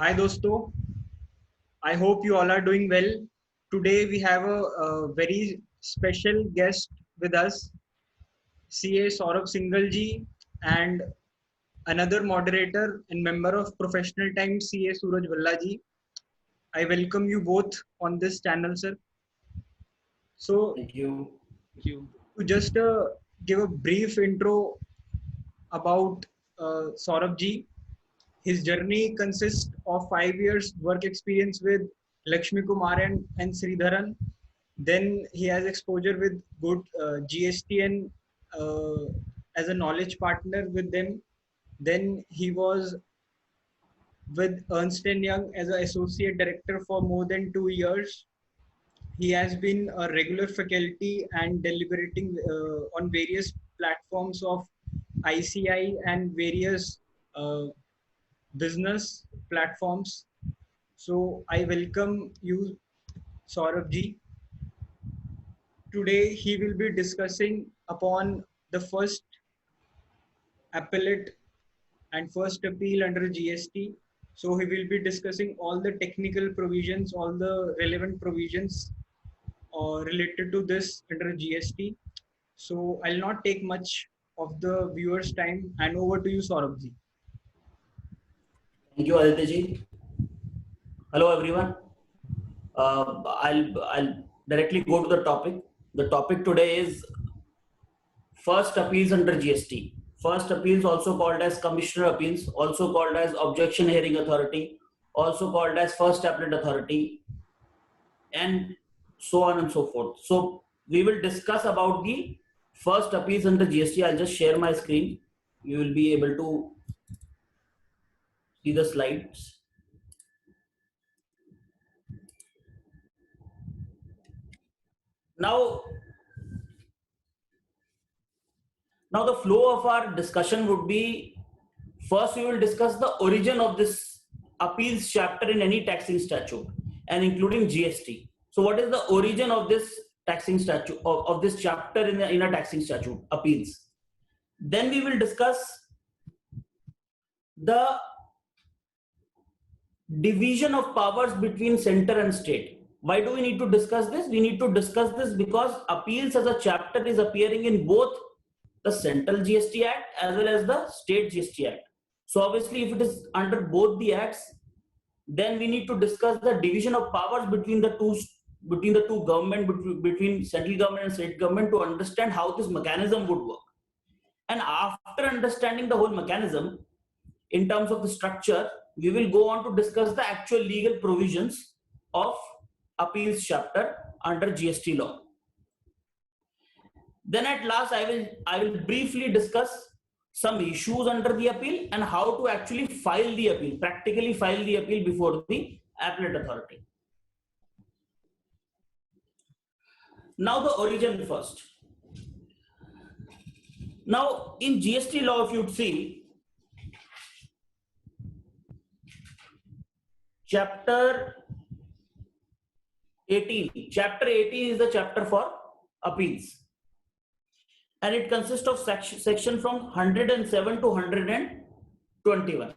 Hi dosto, I hope you all are doing well. Today we have a very special guest with us, CA Saurabh Singhal and another moderator and member of Professional Times, CA Suraj Vallaji. I welcome you both on this channel, sir. So, Thank you. to just give a brief intro about Saurabh ji, his journey consists of 5 years work experience with Lakshmi Kumar and Sridharan. Then he has exposure with good GSTN as a knowledge partner with them. Then he was with Ernst and Young as an associate director for more than 2 years. He has been a regular faculty and deliberating on various platforms of ICI and various uh, business platforms. So I welcome you, Saurabh ji. Today he will be discussing upon the first appellate and first appeal under GST. So he will be discussing all the technical provisions, all the relevant provisions related to this under GST. So I'll not take much of the viewers' time, and over to you, Saurabh ji. Thank you, Aditya ji. Hello, everyone. I'll directly go to the topic. The topic today is first appeals under GST. First appeals, also called as commissioner appeals, also called as objection hearing authority, also called as first appellate authority, and so on and so forth. So we will discuss about the first appeals under GST. I'll just share my screen. You will be able to see the slides. Now the flow of our discussion would be, first we will discuss the origin of this appeals chapter in any taxing statute and including GST. So what is the origin of this taxing statute, of this chapter in a taxing statute, appeals? Then we will discuss the division of powers between center and state. Why do we need to discuss this? We need to discuss this because appeals as a chapter is appearing in both the Central GST Act as well as the State GST Act. So obviously, if it is under both the acts, then we need to discuss the division of powers between the two government, between central government and state government, to understand how this mechanism would work. And after understanding the whole mechanism in terms of the structure, we will go on to discuss the actual legal provisions of appeals chapter under GST law. Then at last, I will briefly discuss some issues under the appeal and how to actually file the appeal, practically file the appeal before the appellate authority. Now the origin first. Now in GST law, if you'd see, chapter 18 is the chapter for appeals. And it consists of section from 107 to 121.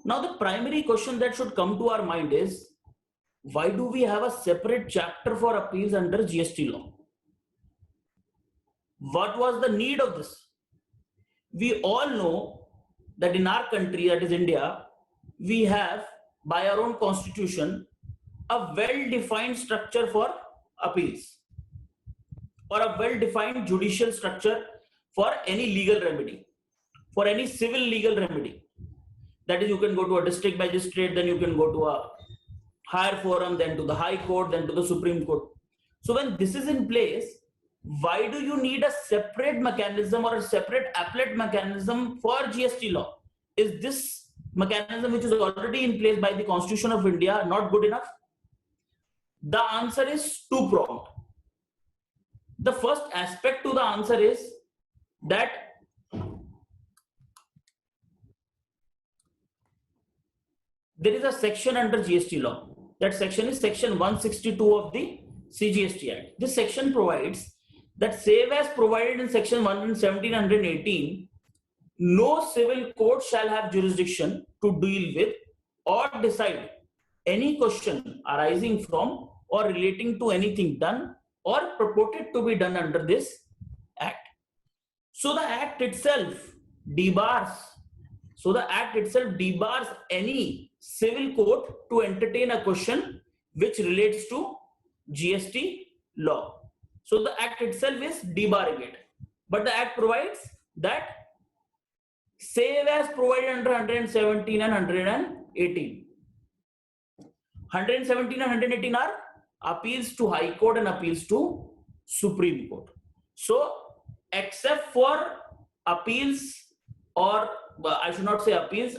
Now the primary question that should come to our mind is, why do we have a separate chapter for appeals under GST law? What was the need of this? We all know that in our country, that is India, we have by our own constitution a well-defined structure for appeals, or a well-defined judicial structure for any legal remedy, for any civil legal remedy. That is, you can go to a district magistrate, then you can go to a higher forum, then to the High Court, then to the Supreme Court. So when this is in place, why do you need a separate mechanism or a separate appellate mechanism for GST law? Is this mechanism, which is already in place by the Constitution of India, not good enough? The answer is two-pronged. The first aspect to the answer is that there is a section under GST law. That section is section 162 of the CGST Act. This section provides that, save as provided in section 117 and 118, no civil court shall have jurisdiction to deal with or decide any question arising from or relating to anything done or purported to be done under this act. So the act itself debars. So the act itself debars any civil court to entertain a question which relates to GST law. So the act itself is debarring it. But the act provides that same as provided under 117 and 118. 117 and 118 are appeals to High Court and appeals to Supreme Court. So except for appeals, or I should not say appeals,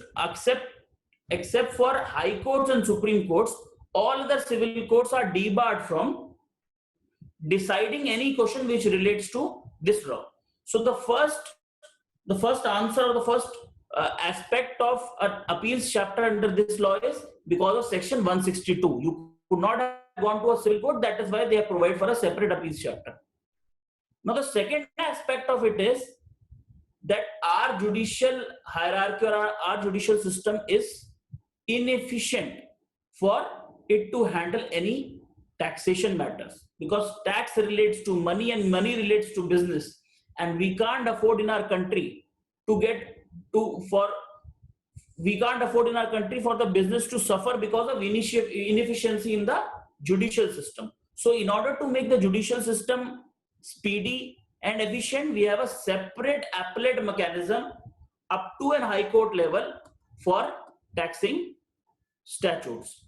except for High Courts and Supreme Courts, all other civil courts are debarred from deciding any question which relates to this law. So the first answer, or the first aspect of an appeals chapter under this law is because of section 162. You could not have gone to a civil court, that is why they have provided for a separate appeals chapter. Now the second aspect of it is that our judicial hierarchy or our judicial system is inefficient for it to handle any taxation matters, because tax relates to money and money relates to business, and we can't afford in our country for the business to suffer because of inefficiency in the judicial system. So in order to make the judicial system speedy and efficient, we have a separate appellate mechanism up to an high court level for taxing statutes.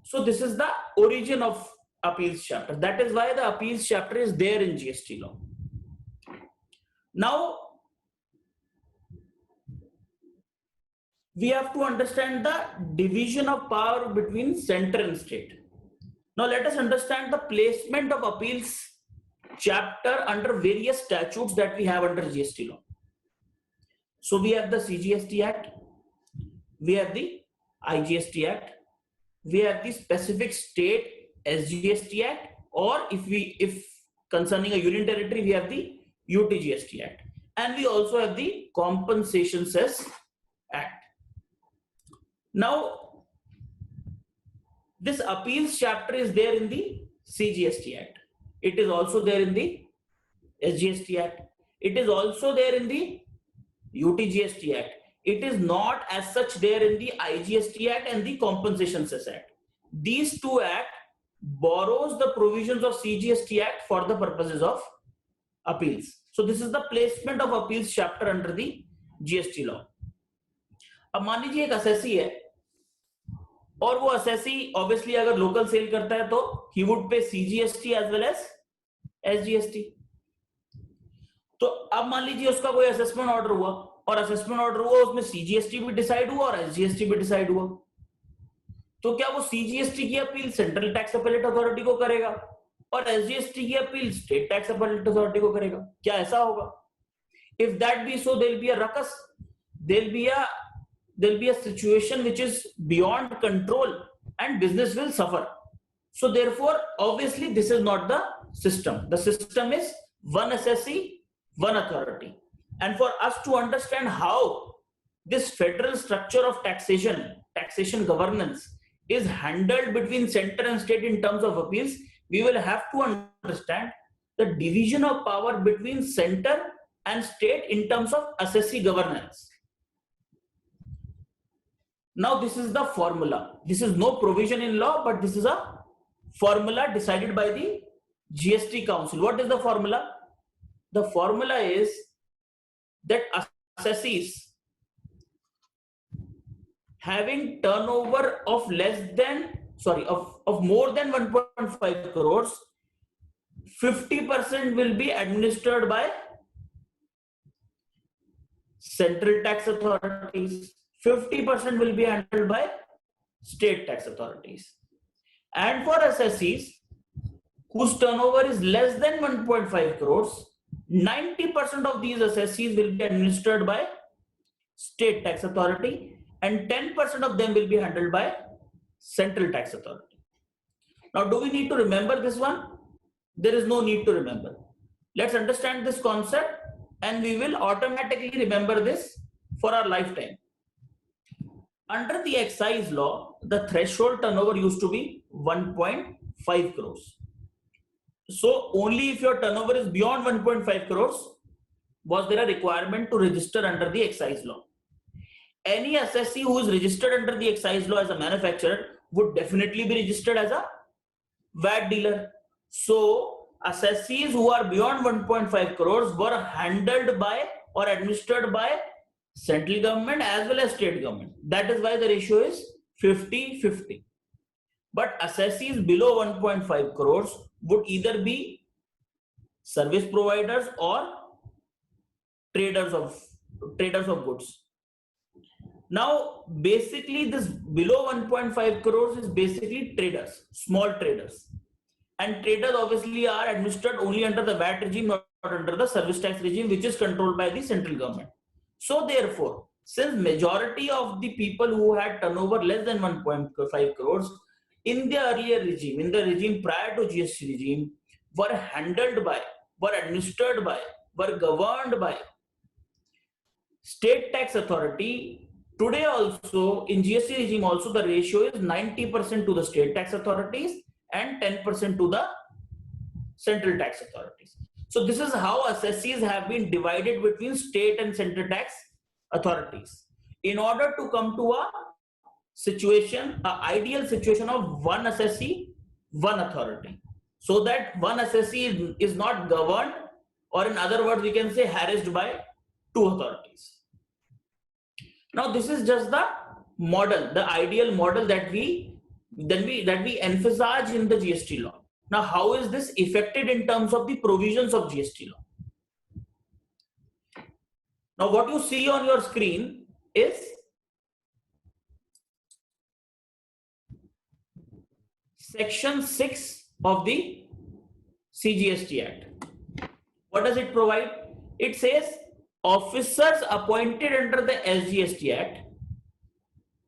So this is the origin of appeals chapter. That is why the appeals chapter is there in GST law. Now we have to understand the division of power between center and state. Now let us understand the placement of appeals chapter under various statutes that we have under GST law. So we have the CGST Act, we have the IGST Act, we have the specific state SGST Act, or if concerning a union territory, we have the UTGST Act, and we also have the Compensation Cess Act. Now this appeals chapter is there in the CGST Act. It is also there in the SGST Act. It is also there in the UTGST Act. It is not as such there in the IGST Act and the Compensation Cess Act. These two acts borrows the provisions of CGST Act for the purposes of appeals. So this is the placement of appeals chapter under the GST law. अब मान लीजिए एक assessee है और वो assessee obviously अगर local sale करता है तो he would pay CGST as well as SGST. तो अब मान लीजिए उसका कोई असेसमेंट ऑर्डर हुआ और असेसमेंट ऑर्डर हुआ उसमें सीजीएसटी भी डिसाइड हुआ और एसजीएसटी भी डिसाइड हुआ, तो क्या वो सीजीएसटी की appeal central tax appellate authority को करेगा और एसजीएसटी की appeal state tax appellate authority को करेगा? क्या ऐसा होगा? If that be so, there will be a ruckus, there'll be a situation which is beyond control and business will suffer. So therefore obviously this is not the system. The system is one assessee, one authority. And for us to understand how this federal structure of taxation governance is handled between center and state in terms of appeals, we will have to understand the division of power between center and state in terms of assessee governance. Now this is the formula. This is no provision in law, but this is a formula decided by the GST Council. What is the formula? The formula is that assessees having turnover of more than 1.5 crores, 50% will be administered by central tax authorities, 50% will be handled by state tax authorities. And for assessees whose turnover is less than 1.5 crores, 90% of these assessees will be administered by state tax authority and 10% of them will be handled by central tax authority. Now, do we need to remember this one? There is no need to remember. Let's understand this concept and we will automatically remember this for our lifetime. Under the excise law, the threshold turnover used to be 1.5 crores. So only if your turnover is beyond 1.5 crores was there a requirement to register under the excise law. Any assessee who is registered under the excise law as a manufacturer would definitely be registered as a VAT dealer. So assessees who are beyond 1.5 crores were handled by or administered by central government as well as state government. That is why the ratio is 50-50. But assessees below 1.5 crores would either be service providers or traders of goods. Now, basically, this below 1.5 crores is basically traders, small traders. And traders obviously are administered only under the VAT regime, not under the service tax regime, which is controlled by the central government. So therefore, since majority of the people who had turnover less than 1.5 crores in the earlier regime, in the regime prior to GST regime, were handled by, were administered by, were governed by state tax authority. Today also in GST regime also the ratio is 90% to the state tax authorities and 10% to the central tax authorities. So this is how assessees have been divided between state and central tax authorities in order to come to a situation, an ideal situation of one assessee, one authority, so that one assessee is not governed, or in other words we can say harassed by two authorities. Now this is just the model, the ideal model that we emphasize in the GST law. Now how is this affected in terms of the provisions of GST law? Now what you see on your screen is Section 6 of the CGST Act. What does it provide? It says officers appointed under the SGST Act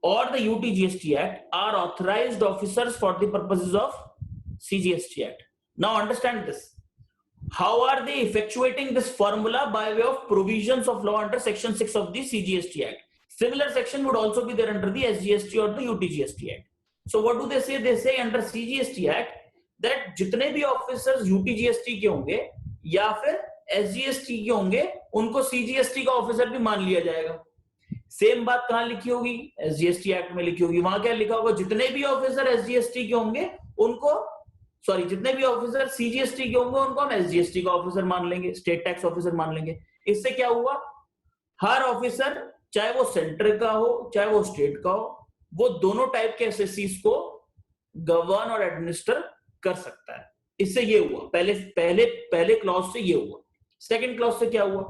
or the UTGST Act are authorized officers for the purposes of CGST Act. Now understand this. How are they effectuating this formula? By way of provisions of law under Section 6 of the CGST Act. Similar section would also be there under the SGST or the UTGST Act. So what do they say? They say under CGST Act that जितने भी officers UTGST के होंगे या फिर SGST के होंगे उनको CGST का ऑफिसर भी मान लिया जाएगा. सेम बात कहां लिखी होगी? SGST एक्ट में लिखी होगी. वहां क्या लिखा होगा? जितने भी ऑफिसर SGST के होंगे उनको जितने भी ऑफिसर CGST के होंगे उनको हम SGST का ऑफिसर मान लेंगे, स्टेट टैक्स ऑफिसर मान लेंगे. इससे क्या हुआ? हर ऑफिसर चाहे वो सेंटर का हो चाहे वो स्टेट का हो, वो दोनों टाइप के एसएससीज को गवर्न और एडमिनिस्टर कर सकता है. इससे ये हुआ, पहले क्लॉज से ये हुआ. सेकंड क्लॉज से क्या हुआ?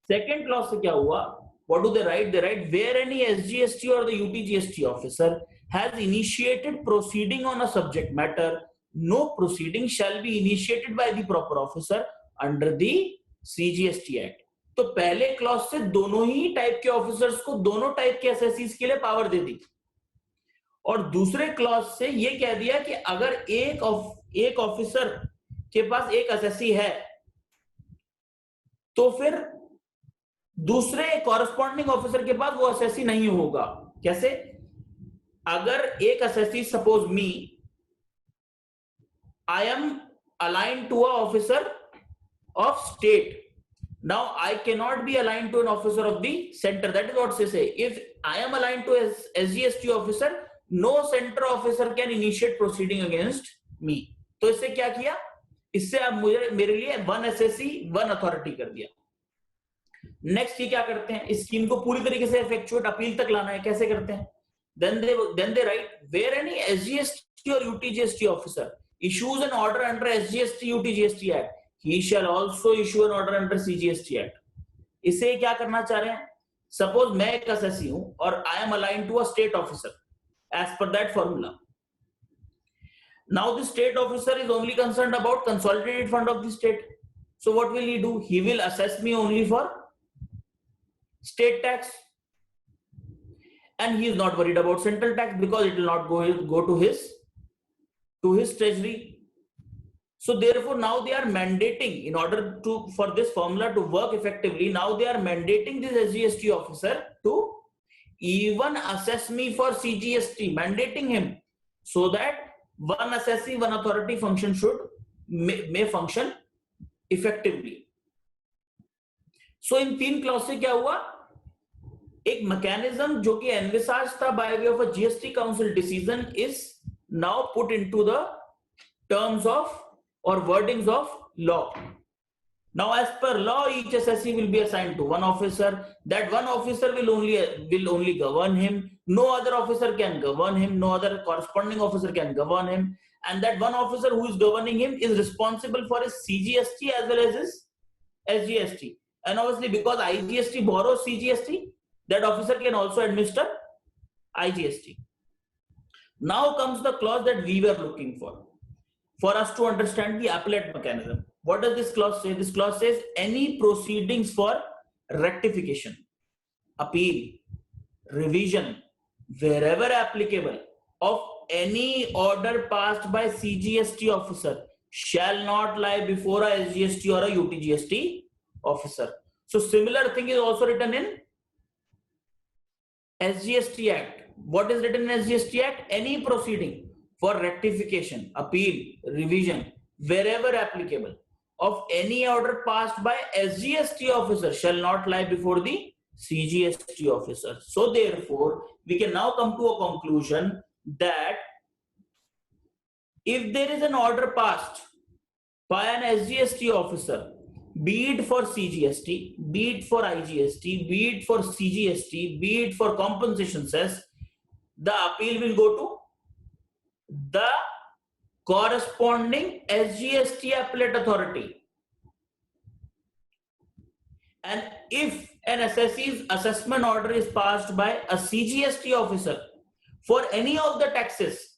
सेकंड क्लॉज से क्या हुआ? What do they write? They write where any SGST or the UTGST officer has initiated proceeding on a subject matter, no proceeding shall be initiated by the proper officer under the CGST Act. तो पहले clause से दोनों ही type के officers को दोनों type के एसएससीज के लिए पावर दे दी, और दूसरे क्लॉज से ये कह दिया कि अगर एक ऑफिसर के पास एक एसएससी है तो फिर दूसरे कॉरेस्पॉन्डिंग ऑफिसर के पास वो एसएससी नहीं होगा. कैसे? अगर एक SSC, suppose me, I am aligned to an officer of state. Now I cannot be aligned to an officer of the center. That is what they say. If I am aligned to a SGST officer, no center officer can initiate proceeding against me. तो इससे क्या किया? इससे अब मेरे लिए one SSC one authority कर दिया. नेक्स्ट ये क्या करते हैं? इस स्कीम को पूरी तरीके से इफेक्चुएट अपील तक लाना है. कैसे करते हैं? Then they write where any SGST or UTGST officer issues an order under SGST UTGST Act, he shall also issue an order under CGST Act. इसे क्या करना चाह रहे हैं? सपोज मैं एक एसएससी हूं और I am aligned to a state officer as per that formula. Now the state officer is only concerned about consolidated fund of the state. So what will he do? He will assess me only for state tax, and he is not worried about central tax because it will not go to his treasury. So therefore now they are mandating, in order for this formula to work effectively, now they are mandating this SGST officer to even assess me for CGST, mandating him, so that one assessee, one authority function may function effectively. So in 3 clause से क्या हुआ, एक mechanism जो कि envisaged था by way of a GST Council decision is now put into the terms of or wordings of law. Now, as per law, each assessee will be assigned to one officer. That one officer will only govern him. No other officer can govern him. No other corresponding officer can govern him. And that one officer who is governing him is responsible for his CGST as well as his SGST. And obviously, because IGST borrows CGST, that officer can also administer IGST. Now comes the clause that we were looking for us to understand the appellate mechanism. What does this clause say? This clause says any proceedings for rectification, appeal, revision, wherever applicable, of any order passed by CGST officer shall not lie before a SGST or a UTGST officer. So similar thing is also written in SGST Act. What is written in SGST Act? Any proceeding for rectification, appeal, revision, wherever applicable, of any order passed by SGST officer shall not lie before the CGST officer. So therefore, we can now come to a conclusion that if there is an order passed by an SGST officer, be it for CGST, be it for IGST, be it for CGST, be it for compensation cess, the appeal will go to the corresponding SGST appellate authority. And if an assessee's assessment order is passed by a CGST officer for any of the taxes,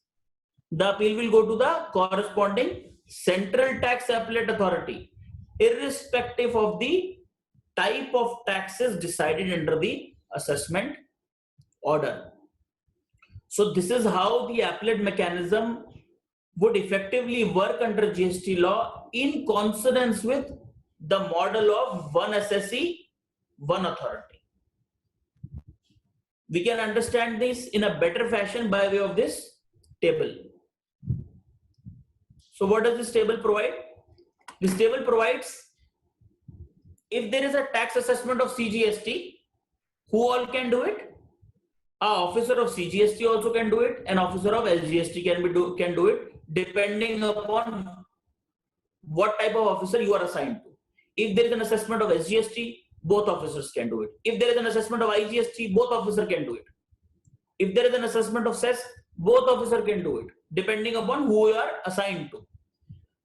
the appeal will go to the corresponding central tax appellate authority, irrespective of the type of taxes decided under the assessment order. So this is how the appellate mechanism would effectively work under GST law in consonance with the model of one assessee, one authority. We can understand this in a better fashion by way of this table. So what does this table provide? This table provides, if there is a tax assessment of CGST, who all can do it? An officer of CGST also can do it. An officer of SGST can do it, depending upon what type of officer you are assigned to. If there is an assessment of SGST, both officers can do it. If there is an assessment of IGST, both officers can do it. If there is an assessment of cess, both officers can do it, depending upon who you are assigned to.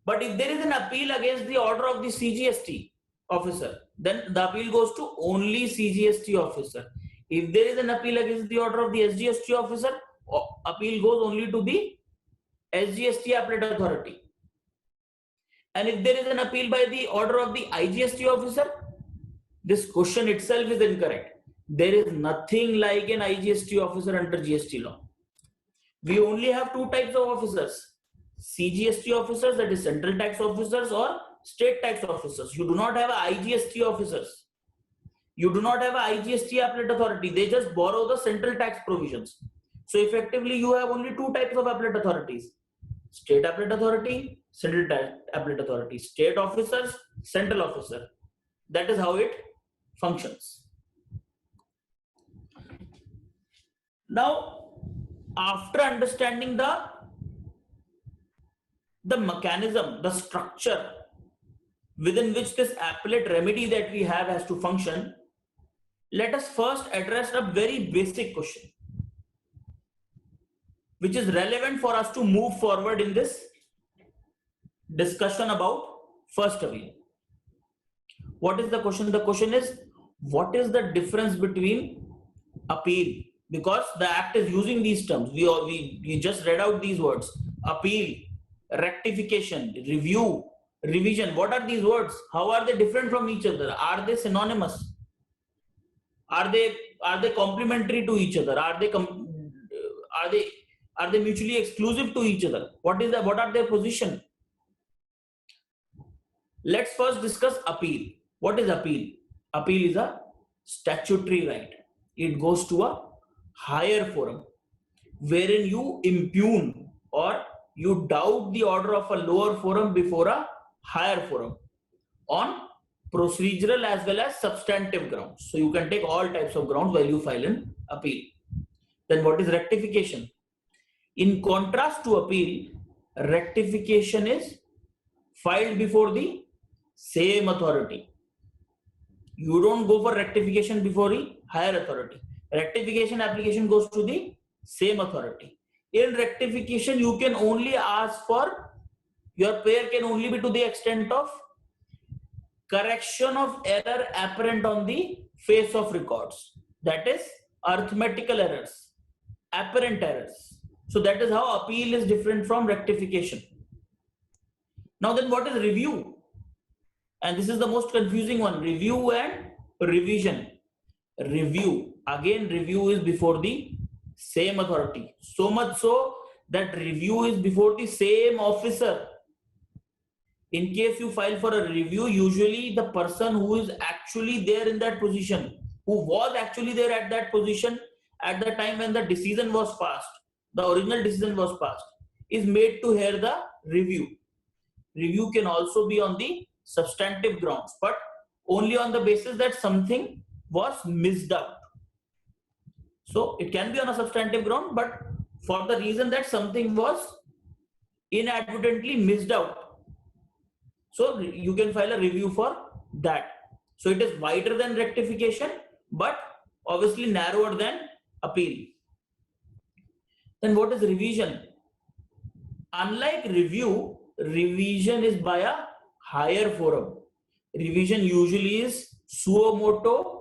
But if there is an appeal against the order of the CGST officer, then the appeal goes to only CGST officer. If there is an appeal against the order of the SGST officer, appeal goes only to the SGST appellate authority. And if there is an appeal by the order of the IGST officer, this question itself is incorrect. There is nothing like an IGST officer under GST law. We only have two types of officers: CGST officers, that is central tax officers, or state tax officers. You do not have IGST officers. You do not have a IGST appellate authority. They just borrow the central tax provisions. So effectively, you have only two types of appellate authorities: state appellate authority, central tax appellate authority. State officers, central officer. That is how it functions. Now, after understanding the mechanism, the structure within which this appellate remedy that we have has to function, let us first address a very basic question, which is relevant for us to move forward in this discussion about first appeal. What is the question? The question is, what is the difference between appeal? Because the act is using these terms. We just read out these words: appeal, rectification, review, revision. What are these words? How are they different from each other? Are they synonymous? Are they complementary to each other? Are they mutually exclusive to each other? What are their position? Let's first discuss appeal. What is appeal? Appeal is a statutory right. It goes to a higher forum, wherein you impugn or you doubt the order of a lower forum before a higher forum on procedural as well as substantive grounds. So you can take all types of grounds while you file an appeal. Then what is rectification? In contrast to appeal, rectification is filed before the same authority. You don't go for rectification before the higher authority. Rectification application goes to the same authority. In rectification, you can only ask for, your prayer can only be to the extent of correction of error apparent on the face of records. That is arithmetical errors, apparent errors. So that is how appeal is different from rectification. Now then, what is review? And this is the most confusing one, review and revision. Review, again, review is before the same authority. So much so that review is before the same officer. In case you file for a review, usually the person who is actually there in that position, who was actually there at that position at the time when the decision was passed, the original decision was passed, is made to hear the review. Review can also be on the substantive grounds, but only on the basis that something was missed out. So it can be on a substantive ground, but for the reason that something was inadvertently missed out. So you can file a review for that. So it is wider than rectification, but obviously narrower than appeal. Then what is revision? Unlike review, revision is by a higher forum. Revision usually is suo motu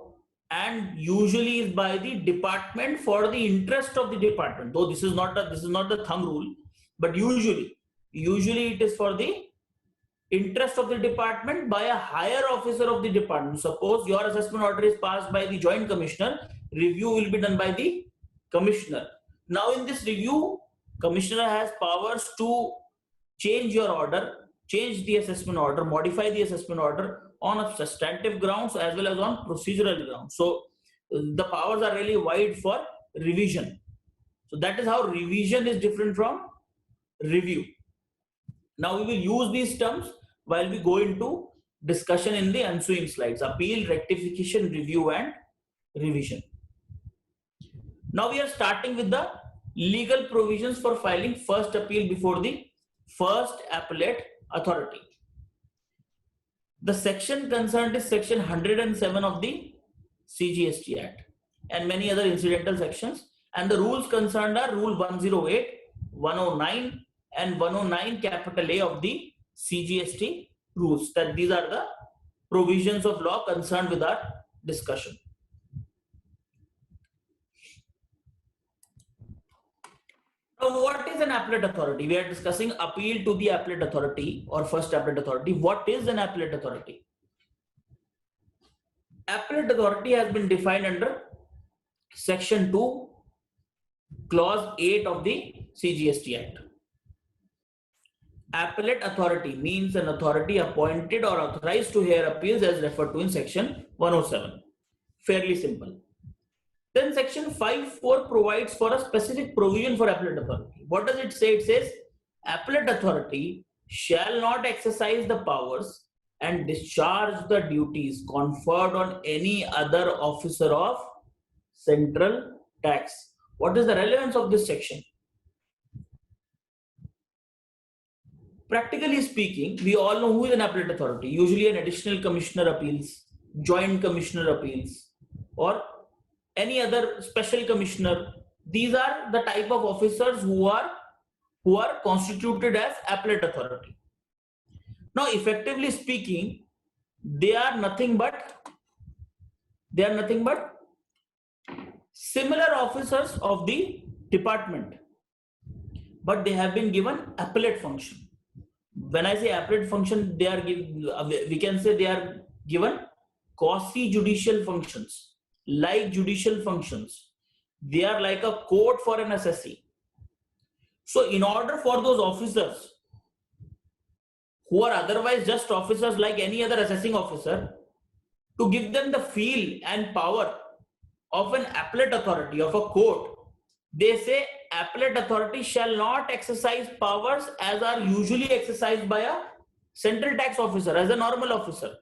and usually is by the department for the interest of the department. Though this is not the thumb rule, but usually it is for the interest of the department by a higher officer of the department. Suppose your assessment order is passed by the joint commissioner, review will be done by the commissioner. Now in this review, commissioner has powers to change your order, change the assessment order, modify the assessment order on a substantive grounds as well as on procedural grounds. So the powers are really wide for revision. So that is how revision is different from review. Now we will use these terms while we go into discussion in the ensuing slides: appeal, rectification, review and revision. Now we are starting with the legal provisions for filing first appeal before the first appellate authority. The section concerned is section 107 of the CGST Act and many other incidental sections, and the rules concerned are Rule 108, 109 and 109 capital A of the CGST rules. That these are the provisions of law concerned with our discussion. Now, what is an appellate authority? We are discussing appeal to the appellate authority or first appellate authority. What is an appellate authority? Appellate authority has been defined under section 2, clause 8 of the CGST Act. Appellate authority means an authority appointed or authorized to hear appeals as referred to in section 107. Fairly simple. Then section 5(4) provides for a specific provision for appellate authority. What does it say? It says appellate authority shall not exercise the powers and discharge the duties conferred on any other officer of central tax. What is the relevance of this section? Practically speaking, we all know who is an appellate authority. Usually an additional commissioner appeals, joint commissioner appeals, or any other special commissioner. These are the type of officers who are constituted as appellate authority. Now, effectively speaking, they are nothing but similar officers of the department, but they have been given appellate function. When I say appellate function, they are we can say they are given quasi-judicial functions, like judicial functions. They are like a court for an assessee. So in order for those officers who are otherwise just officers like any other assessing officer, to give them the feel and power of an appellate authority, of a court, they say appellate authority shall not exercise powers as are usually exercised by a central tax officer, as a normal officer.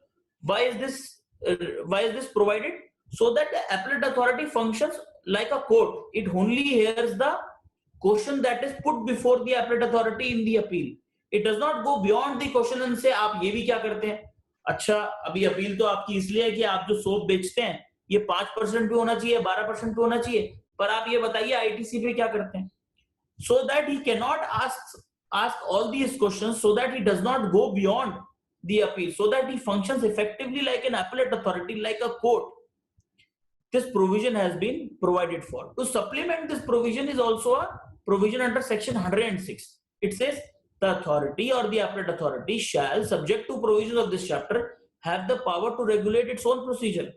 Why is this provided? So that the appellate authority functions like a court. It only hears the question that is put before the appellate authority in the appeal. It does not go beyond the question and say आप ये भी क्या करते हैं, अच्छा अभी appeal तो आपकी इसलिए है कि आप जो सोप बेचते हैं ये 5% पे होना चाहिए, 12% पे होना चाहिए, पर आप ये बताइए आईटीसी पे क्या करते हैं. So that he cannot ask all these questions, so that he does not go beyond the appeal, so that he functions effectively like an appellate authority, like a court. This provision has been provided for. To supplement this provision is also a provision under section 106. It says the authority or the appellate authority shall, subject to provisions of this chapter, have the power to regulate its own procedure.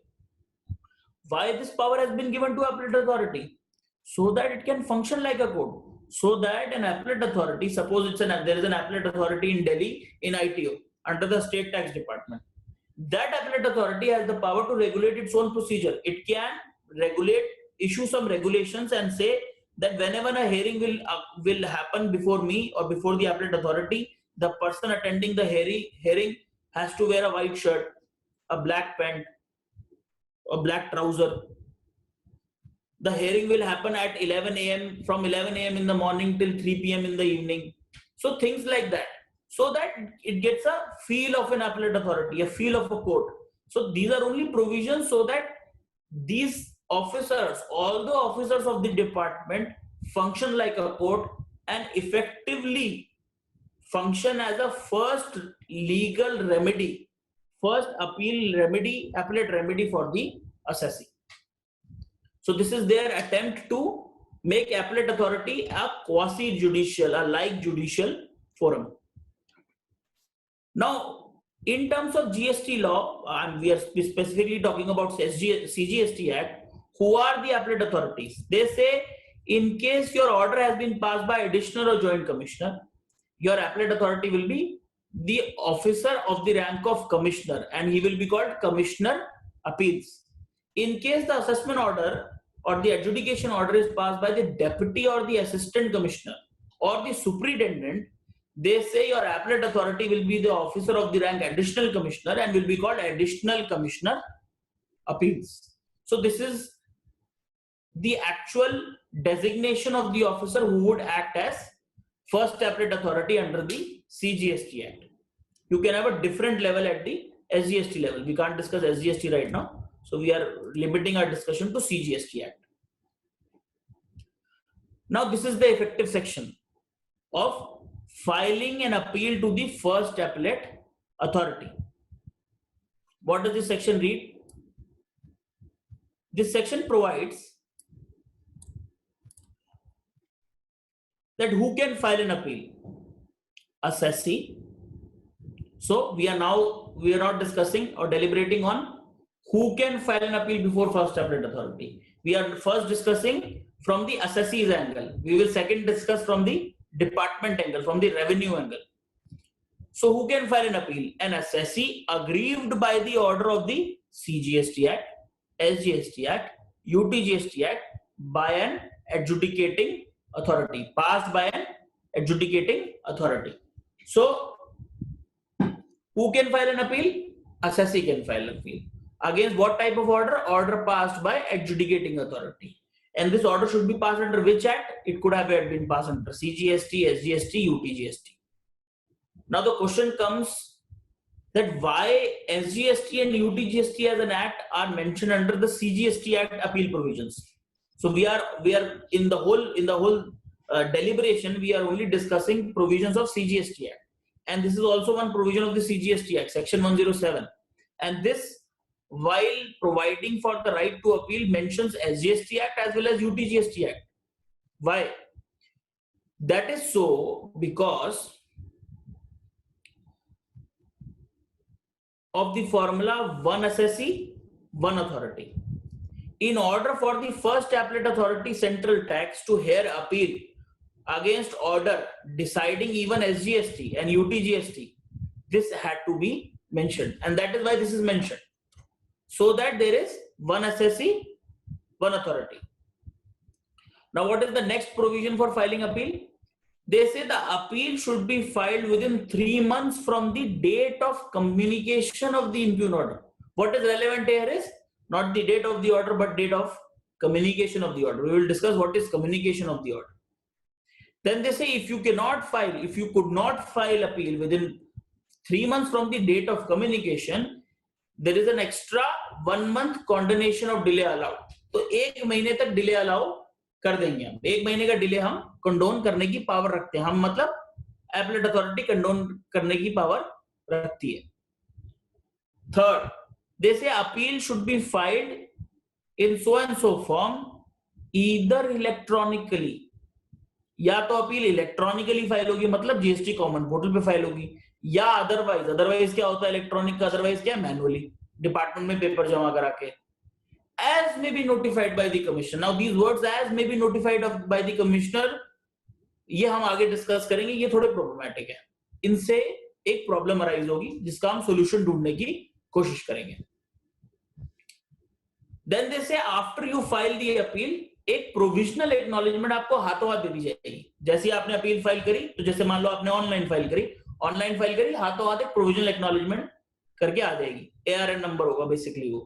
Why this power has been given to appellate authority? So that it can function like a court. So that an appellate authority, suppose there is an appellate authority in Delhi in ITO under the state tax department. That appellate authority has the power to regulate its own procedure. It can issue some regulations and say that whenever a hearing will happen before me or before the appellate authority, the person attending the hearing has to wear a white shirt, a black pant, a black trouser. The hearing will happen at 11 a.m. from 11 a.m. in the morning till 3 p.m. in the evening. So things like that, so that it gets a feel of an appellate authority, a feel of a court. So these are only provisions so that these officers, all the officers of the department, function like a court and effectively function as a first legal remedy, first appellate remedy for the assessee. So this is their attempt to make appellate authority a quasi-judicial, a like judicial forum. Now, in terms of GST law, and we are specifically talking about CGST Act, who are the appellate authorities? They say, in case your order has been passed by additional or joint commissioner, your appellate authority will be the officer of the rank of commissioner, and he will be called Commissioner Appeals. In case the assessment order or the adjudication order is passed by the deputy or the assistant commissioner or the superintendent, they say your appellate authority will be the officer of the rank additional commissioner and will be called Additional Commissioner Appeals. So this is the actual designation of the officer who would act as first appellate authority under the CGST Act. You can have a different level at the SGST level. We can't discuss SGST right now, so we are limiting our discussion to CGST Act. Now this is the effective section of filing an appeal to the first appellate authority. What does this section read? This section provides that who can file an appeal? Assessee. So we are not discussing or deliberating on who can file an appeal before first appellate authority. We are first discussing from the assessee's angle. We will second discuss from the department angle, from the revenue angle. So who can file an appeal? An assessee aggrieved by the order of the CGST Act, SGST Act, UTGST Act by an adjudicating authority, passed by an adjudicating authority. So who can file an appeal? Assessee can file an appeal. Against what type of order? Order passed by adjudicating authority. And this order should be passed under which act? It could have been passed under CGST, SGST, UTGST. Now the question comes that why SGST and UTGST as an act are mentioned under the CGST Act appeal provisions. So we are in the whole deliberation, we are only discussing provisions of CGST Act, and this is also one provision of the CGST Act, section 107, and this, while providing for the right to appeal, mentions SGST Act as well as UTGST Act. Why? That is so because of the formula one assessee, one authority. In order for the first appellate authority, central tax, to hear appeal against order deciding even SGST and UTGST, this had to be mentioned, and that is why this is mentioned. So that there is one assessee, one authority. Now, what is the next provision for filing appeal? They say the appeal should be filed within 3 months from the date of communication of the impugn order. What is relevant here is not the date of the order, but date of communication of the order. We will discuss what is communication of the order. Then they say if you could not file appeal within 3 months from the date of communication, there is an extra 1 month condonation of delay allowed. तो 1 महीने तक delay allow कर देंगे हम. 1 महीने का delay हम condone करने की पावर रखते हैं. हम मतलब appellate authority कंडोन करने की पावर रखती है. Third, they say appeal should be filed in so and so form, either electronically. या तो अपील इलेक्ट्रॉनिकली फाइल होगी, मतलब जीएसटी कॉमन पोर्टल पे फाइल होगी, या अदरवाइज क्या होता है इलेक्ट्रॉनिक का, अदरवाइज क्या मैनुअली डिपार्टमेंट में पेपर जमा करा के. As may be notified by the commissioner. Now these words as may be notified by the commissioner, ये हम आगे डिस्कस करेंगे, ये थोड़े प्रॉब्लमैटिक है. इनसे एक प्रॉब्लम अराइज होगी जिसका हम सॉल्यूशन ढूंढने की कोशिश करेंगे. Then they say after you file the appeal, एक प्रोविजनल एक्नॉलेजमेंट आपको हाथों हाथ दे दी जाएगी. जैसे आपने अपील फाइल करी, तो जैसे मान लो आपने ऑनलाइन फाइल करी, हाथों हाथ एक प्रोविजनल एक्नॉलेजमेंट करके आ जाएगी. ARN नंबर होगा बेसिकली वो.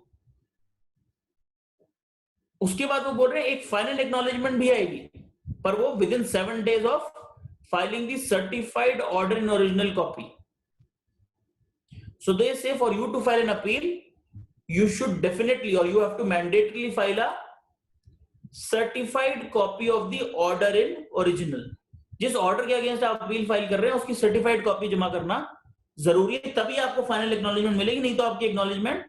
उसके बाद वो बोल रहे हैं एक फाइनल एक्नॉलेजमेंट भी आएगी, पर वो within 7 days of filing the certified order in original copy. So they say for you to file an appeal, you should definitely or you have to mandatorily file a certified copy of the order in original. जिस order के against आप appeal file कर रहे हैं उसकी certified copy जमा करना जरूरी है, तभी आपको फाइनल एक्नॉलेजमेंट मिलेगी. नहीं तो आपकी एक्नॉलेजमेंट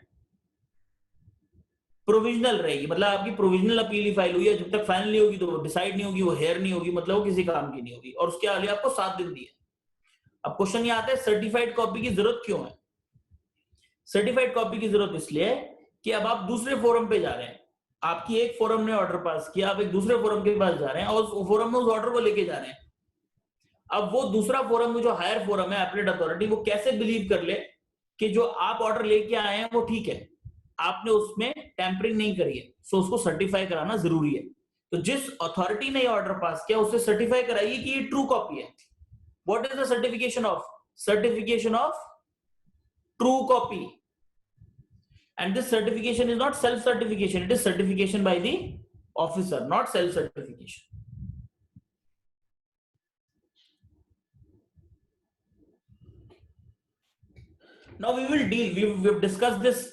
प्रोविजनल रहेगी. मतलब आपकी प्रोविजनल अपील ही फाइल हुई है, जब तक फाइनल नहीं होगी तो वो डिसाइड नहीं होगी, वो हेयर नहीं होगी, मतलब वो किसी काम की नहीं होगी. और उसके आगे आपको 7 दिन दिए. अब क्वेश्चन ये आता है सर्टिफाइड कॉपी की जरूरत क्यों है? सर्टिफाइड कॉपी की जरूरत इसलिए है कि अब आप दूसरे फोरम पे जा रहे हैं. आपकी एक फोरम ने ऑर्डर पास किया, आप एक दूसरे फोरम के पास जा रहे हैं और उस फोरम में उस ऑर्डर को लेके जा रहे हैं. अब वो दूसरा फोरम में जो हायर फोरम है एपलेट अथॉरिटी, वो कैसे बिलीव कर ले कि जो आप ऑर्डर लेके आए हैं वो ठीक है, आपने उसमें टेम्परिंग नहीं करी है. सो उसको सर्टिफाई कराना जरूरी है. तो जिस अथॉरिटी ने ऑर्डर पास किया उससे सर्टिफाई कराइए कि ये ट्रू कॉपी है. What is the certification of? Certification of true copy. And this certification is not self certification, it is certification by the officer, not self certification. Now we will deal, we've discussed this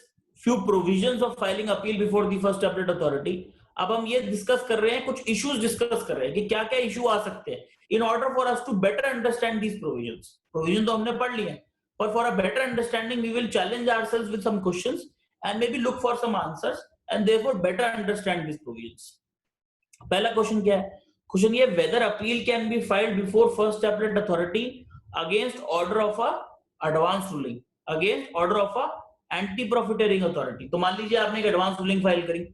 few provisions of filing appeal before the first appellate authority. अब हम ये discuss कर रहे हैं, कुछ issues discuss कर रहे हैं कि क्या क्या इशू आ सकते हैं. In order for us to better understand these provisions. Provision तो हमने पढ़ लिए हैं, but for a better understanding we will challenge ourselves with some questions and maybe look for some answers and therefore better understand these provisions. पहला question क्या है? Question ये, whether appeal can be filed before first appellate authority against order of a advance ruling, against order of a anti profiteering authority. तो मान लीजिए आपने एक advance ruling file करी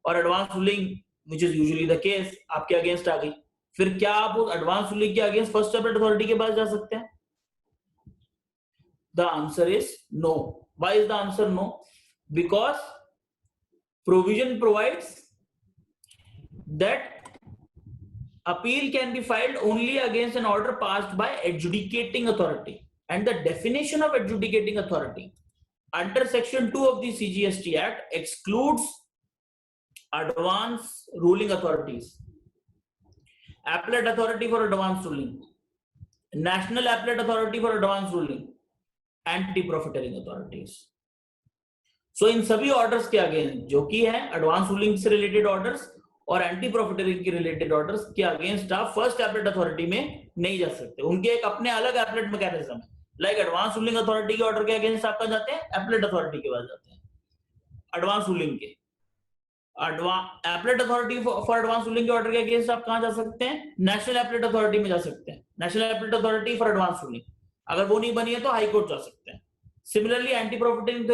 और advance ruling which is usually the case आपके against आ गई, फिर क्या आप उस advance ruling के अगेंस्ट first appellate authority के पास जा सकते हैं? The answer is no. Why is the answer no? Because provision provides that appeal can be filed only against an order passed by adjudicating authority. And the definition of adjudicating authority under section 2 of the CGST Act excludes advance ruling authorities, appellate authority for advance ruling, national appellate authority for advance ruling, anti profiteering authorities. So in सभी orders के against जो कि है advance ruling से related orders और anti profiteering के related orders के against आप फर्स्ट एपलेट अथॉरिटी में नहीं जा सकते. उनके एक अपने अलग एपलेट मैकेनिज्म है. लाइक एडवांस रूलिंग अथॉरिटी के ऑर्डर के अगेंस्ट आप कहां जाते हैं? एपलेट अथॉरिटी के पास जाते हैं. एडवांस रूलिंग के appellate authority for advance ruling के ऑर्डर के अगेंस्ट आप कहां जा सकते हैं? नेशनल एपलेट अथॉरिटी में जा सकते हैं. National appellate authority for advance ruling, अगर वो नहीं बनी है तो हाई कोर्ट जा सकते हैं. सिमिलरली एंटी प्रॉफिटिंग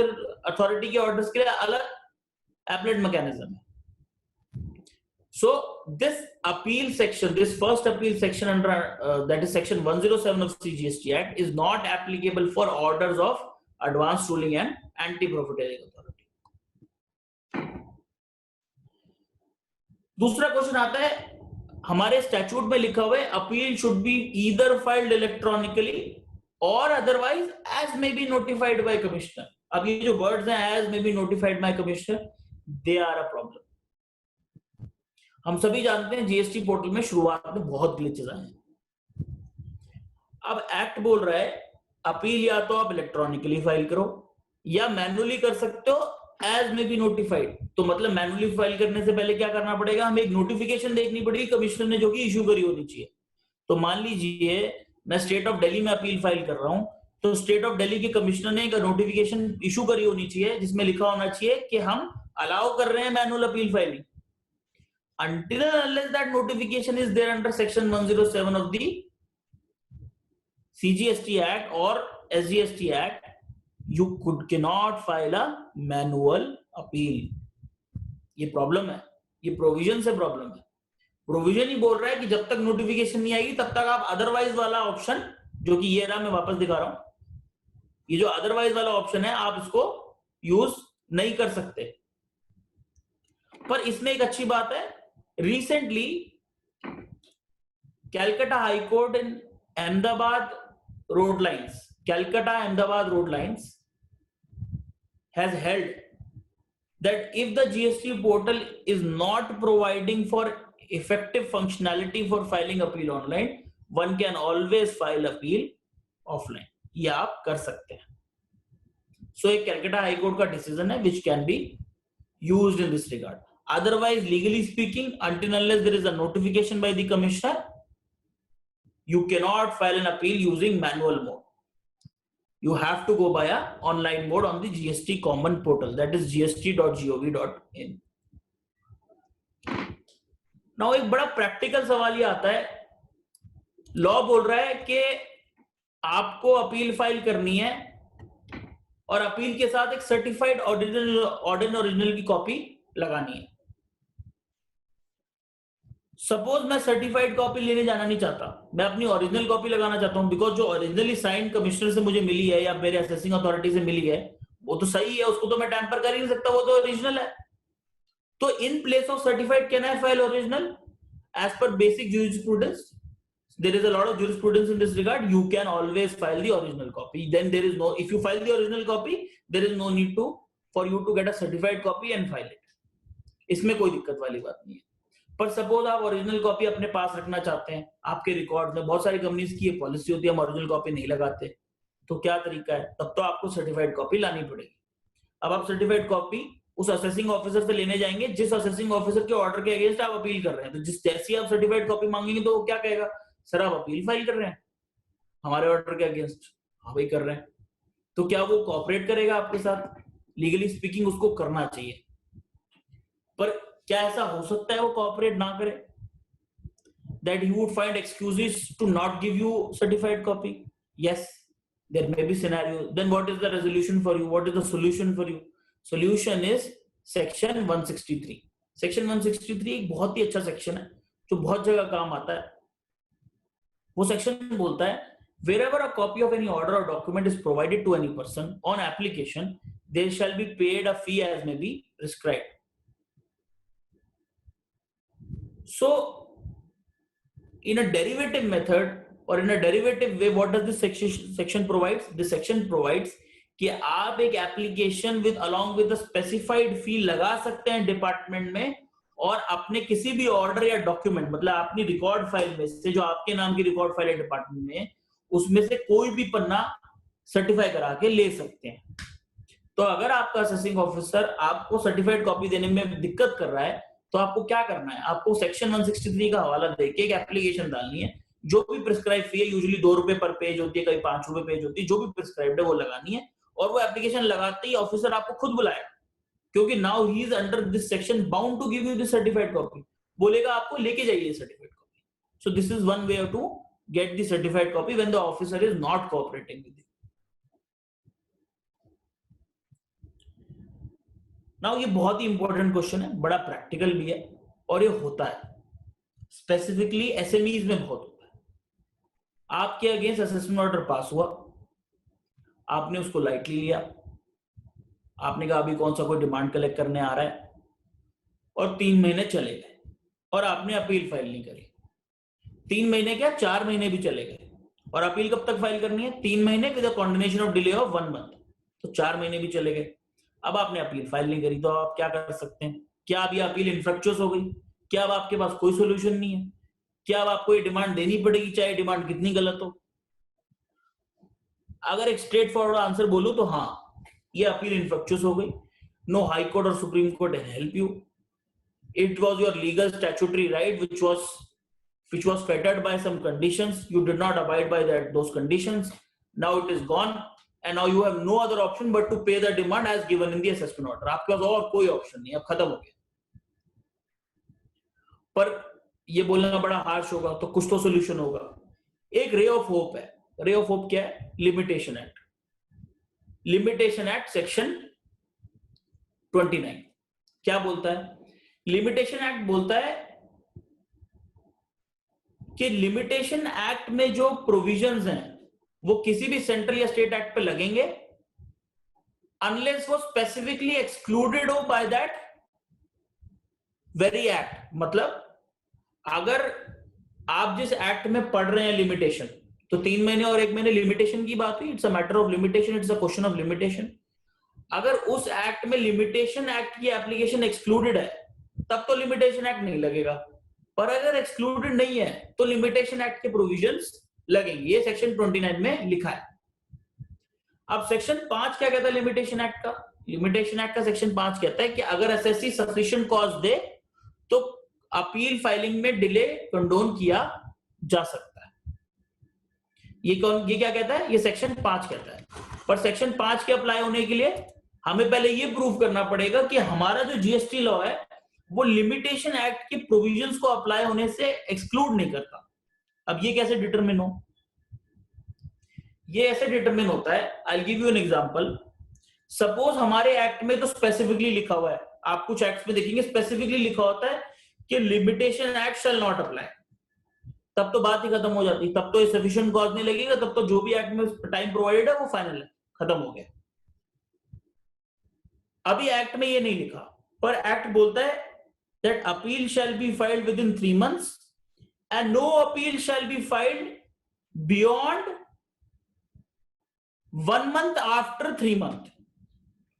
अथॉरिटी के ऑर्डर्स के लिए अलग एपलेट मैकेनिज्म है. So this appeal section, this first appeal section under that is section 107 of CGST Act is not applicable for orders of advance ruling and anti profiting authority. दूसरा question आता है, हमारे statute में लिखा हुआ है appeal should be either filed electronically और otherwise as may be notified by commissioner. अब ये जो वर्ड्स हैं as may be notified by commissioner, they are a problem. हम सभी जानते हैं जीएसटी पोर्टल में शुरुआत में बहुत ग्लिचेस आए हैं. अब एक्ट बोल रहा है अपील या तो आप इलेक्ट्रॉनिकली फाइल करो या मैन्युअली कर सकते हो एज मे बी नोटिफाइड. तो मतलब मैन्युअली फाइल करने से पहले क्या करना पड़ेगा, हमें एक नोटिफिकेशन देखनी पड़ेगी कमिश्नर ने जो कि इशू करी होनी चाहिए. तो मान लीजिए मैं स्टेट ऑफ दिल्ली में अपील फाइल कर रहा हूं, तो स्टेट ऑफ दिल्ली के कमिश्नर ने एक नोटिफिकेशन इशू करी होनी चाहिए जिसमें लिखा होना चाहिए कि हम अलाउ कर रहे हैं manual appeal filing. Until and unless that notification is there under section 107 of the CGST Act or SGST Act, you cannot file a manual appeal. ये प्रॉब्लम है, ये प्रोविजन से प्रॉब्लम है. प्रोविजन ही बोल रहा है कि जब तक नोटिफिकेशन नहीं आएगी तब तक आप अदरवाइज वाला ऑप्शन, जो कि ये रहा मैं वापस दिखा रहा हूं, ये जो अदरवाइज वाला ऑप्शन है आप इसको यूज नहीं कर सकते. पर इसमें एक अच्छी बात है, recently Calcutta high court in Ahmedabad road lines, Calcutta Ahmedabad road lines has held that if the GST portal is not providing for effective functionality for filing appeal online, one can always file appeal offline. ये आप कर सकते हैं. So एक Calcutta high court का decision है which can be used in this regard. Otherwise, legally speaking, until unless there is a notification by the commissioner, you cannot file an appeal using manual mode. You have to go by a online mode on the GST common portal, that is gst.gov.in. Now एक बड़ा practical सवाल ये आता है, law बोल रहा है कि आपको अपील फाइल करनी है और अपील के साथ एक सर्टिफाइड ओरिजिनल की कॉपी लगानी है. सपोज मैं सर्टिफाइड कॉपी लेने जाना नहीं चाहता, मैं अपनी ओरिजिनल कॉपी लगाना चाहता हूं, बिकॉज जो ओरिजिनली साइन कमिश्नर से मुझे मिली है या मेरे असेसिंग अथॉरिटी से मिली है वो तो सही है, उसको तो मैं टैंपर कर ही नहीं सकता, वो तो ओरिजिनल है. तो in place of certified can I file original? As per basic jurisprudence, there is a lot of jurisprudence in this regard, you can always file the original copy. Then there is no, if you file the original copy, there is no need for you to get a certified copy and file it. इसमें कोई दिक्कत वाली बात नहीं है. पर suppose आप original copy अपने पास रखना चाहते हैं, आपके रिकॉर्ड में बहुत सारी कंपनीज की ये पॉलिसी होती है हम ओरिजिनल कॉपी नहीं लगाते, तो क्या तरीका है? तब तो आपको सर्टिफाइड कॉपी लानी पड़ेगी. अब आप सर्टिफाइड कॉपी उस असेसिंग ऑफिसर से लेने जाएंगे जिस असेसिंग ऑफिसर के ऑर्डर के अगेंस्ट आप अपील कर रहे हैं. तो जिस जैसी आप सर्टिफाइड कॉपी मांगेंगे तो वो क्या कहेगा, सर आप अपील फाइल कर रहे हैं हमारे ऑर्डर के अगेंस्ट. हाँ भाई कर रहे हैं. तो क्या वो कोऑपरेट करेगा आपके साथ? लीगली स्पीकिंग उसको करना चाहिए, पर क्या ऐसा हो सकता है वो कोऑपरेट ना करे? That he would find excuses to not give you certified copy? Yes, there may be scenarios. Then what is the resolution for you? What is the solution for you? Solution is section 163. Section 163 एक बहुत ही अच्छा section है जो बहुत जगह काम आता है. वो सेक्शन बोलता है wherever a copy of any order or document is provided to any person on application, there shall be paid a fee as may be prescribed. So in a derivative method or in a derivative way, what does this section provides? This section provides कि आप एक application with along with specified fee लगा सकते हैं department में, और अपने किसी भी ऑर्डर या डॉक्यूमेंट, मतलब अपनी रिकॉर्ड फाइल में से, जो आपके नाम की रिकॉर्ड फाइल है डिपार्टमेंट में, उसमें से कोई भी पन्ना सर्टिफाई करा के ले सकते हैं. तो अगर आपका असेसिंग ऑफिसर आपको सर्टिफाइड कॉपी देने में दिक्कत कर रहा है तो आपको क्या करना है, आपको सेक्शन 163 का हवाला देके एक एप्लीकेशन डालनी है. जो भी प्रिस्क्राइब फी है, यूजुअली 2 रुपए पर पेज होती है, कहीं 5 रुपए पेज होती है, जो भी प्रिस्क्राइब्ड है वो लगानी है. और वो एप्लीकेशन लगाते ही ऑफिसर आपको खुद बुलाएगा, क्योंकि now he is under this section bound to give you this certified copy. बोलेगा आपको लेके जाइए certified copy. So this is one way to get the certified copy when the officer is not cooperating with you. Now ये बहुत ही important question है, बड़ा practical भी है, और ये होता है स्पेसिफिकली एसएमईज में बहुत होता है. आपके अगेंस्ट असेसमेंट ऑर्डर पास हुआ, आपने उसको लाइटली लिया, आपने कहा अभी कौन सा कोई डिमांड कलेक्ट करने आ रहा है, और 3 महीने चले गए. और आपने अपील फाइल नहीं करी, 3 महीने क्या 4 महीने भी चले गए, और अपील कब तक फाइल करनी है? 3 महीने with continuation of delay of 1 month, तो 4 महीने भी चले गए। अब आपने अपील फाइल नहीं करी, तो आप क्या कर सकते हैं? क्या अब ये अपील इनफ्रक्चुअस हो गई? क्या अब आपके पास कोई सोल्यूशन नहीं है? क्या अब आपको ये डिमांड देनी पड़ेगी चाहे डिमांड कितनी गलत हो? अगर एक स्ट्रेट फॉरवर्ड आंसर बोलूं तो हाँ, ये अपील इनफ्रक्चुअस हो गई। नो हाई कोर्ट और supreme court help you, it was your legal statutory right which was fettered by some conditions, you did not abide by those conditions, now it is gone and now you have no other option but to pay the demand as given in the assessment order। आपके पास और कोई option नहीं, अब खत्म हो गया। पर ये बोलना बड़ा हार्श होगा, तो कुछ तो सोल्यूशन होगा। एक रे ऑफ होप है। रे ऑफ होप क्या है? Limitation act. Limitation act section 29 क्या बोलता है? लिमिटेशन एक्ट बोलता है कि लिमिटेशन एक्ट में जो प्रोविजंस हैं वो किसी भी सेंट्रल या स्टेट एक्ट पे लगेंगे अनलेस वो स्पेसिफिकली एक्सक्लूडेड हो बाय दैट वेरी एक्ट। मतलब अगर आप जिस एक्ट में पढ़ रहे हैं लिमिटेशन, तो 3 महीने और 1 महीने लिमिटेशन की बात हुई, it's a matter of limitation, it's a question of limitation. अगर उस एक्ट में लिमिटेशन एक्ट की एप्लीकेशन एक्सक्लूडेड है तब तो लिमिटेशन एक्ट नहीं लगेगा, पर अगर एक्सक्लूडेड नहीं है तो लिमिटेशन एक्ट के प्रोविजंस लगेंगे। ये सेक्शन 29 में लिखा है। अब सेक्शन 5 क्या कहता है लिमिटेशन एक्ट का? लिमिटेशन एक्ट का सेक्शन 5 कहता है कि अगर एसएससी सफिशिएंट कॉज दे तो अपील फाइलिंग में डिले कंडोन किया जा सकता है। ये क्या कहता है? ये सेक्शन 5 कहता है। पर सेक्शन 5 के अप्लाई होने के लिए हमें पहले ये प्रूव करना पड़ेगा कि हमारा जो जीएसटी लॉ है वो लिमिटेशन एक्ट के प्रोविजंस को अप्लाई होने से एक्सक्लूड नहीं करता। अब ये कैसे डिटरमिन हो? ये ऐसे डिटरमिन होता है, I will give you an example. Suppose हमारे एक्ट में तो स्पेसिफिकली लिखा हुआ है, आप कुछ एक्ट्स में देखेंगे स्पेसिफिकली लिखा होता है कि limitation act shall not apply, तब तो बात ही खत्म हो जाती, तब तो सफिशिएंट कॉज नहीं लगेगा, तब तो जो भी एक्ट में टाइम प्रोवाइडेड है वो फाइनल है, खत्म हो गया। अभी एक्ट में ये नहीं लिखा, पर एक्ट बोलता है that appeal shall be filed within 3 months and no appeal shall be filed beyond 1 month after 3 months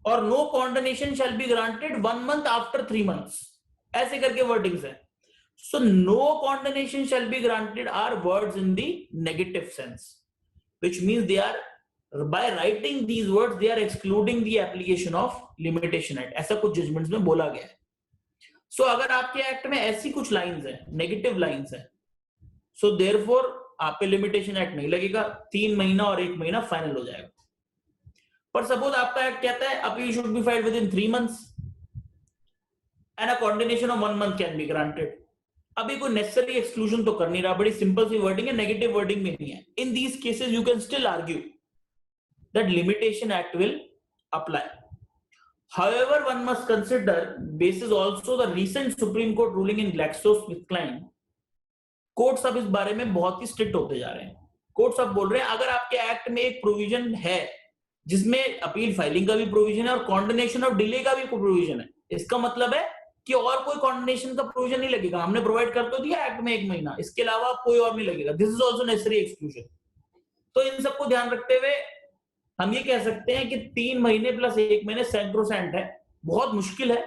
or no condonation shall be granted 1 month after 3 months, ऐसे करके wordings है। So no condonation shall be granted are words in the negative sense, which means they are, by writing these words they are excluding the application of limitation act, ऐसा कुछ judgements में बोला गया है। सो अगर आपके एक्ट में ऐसी कुछ लाइंस है, नेगेटिव लाइंस है, सो देयरफॉर आप पे लिमिटेशन एक्ट नहीं लगेगा, 3 महीना और 1 महीना फाइनल हो जाएगा। पर सपोज आपका एक्ट कहता है appeal should be filed with in 3 months and a continuation of 1 month can be granted. अभी कोई नेसेसरी एक्सक्लूजन तो कर नहीं रहा, बड़ी सिंपल सी वर्डिंग है, नेगेटिव वर्डिंग में नहीं है। In these cases you can still argue that limitation act will apply. However, one must consider, basis also the recent Supreme Court ruling in GlaxoSmithKline, courts अब इस बारे में बहुत ही स्ट्रिक्ट होते जा रहे हैं। कोर्ट्स अब बोल रहे हैं अगर आपके एक्ट में एक प्रोविजन है जिसमें अपील फाइलिंग का भी प्रोविजन है और कॉन्डोनेशन ऑफ डिले का भी प्रोविजन है, इसका मतलब है कि और कोई कॉन्डोनेशन का प्रोविजन नहीं लगेगा। हमने प्रोवाइड कर तो दिया एक्ट में 1 महीना, इसके अलावा कोई और नहीं लगेगा। This is also necessary exclusion. तो इन सबको ध्यान रखते हुए हम ये कह सकते हैं कि 3 महीने प्लस 1 महीने सेंट्रोसेंट है। बहुत मुश्किल है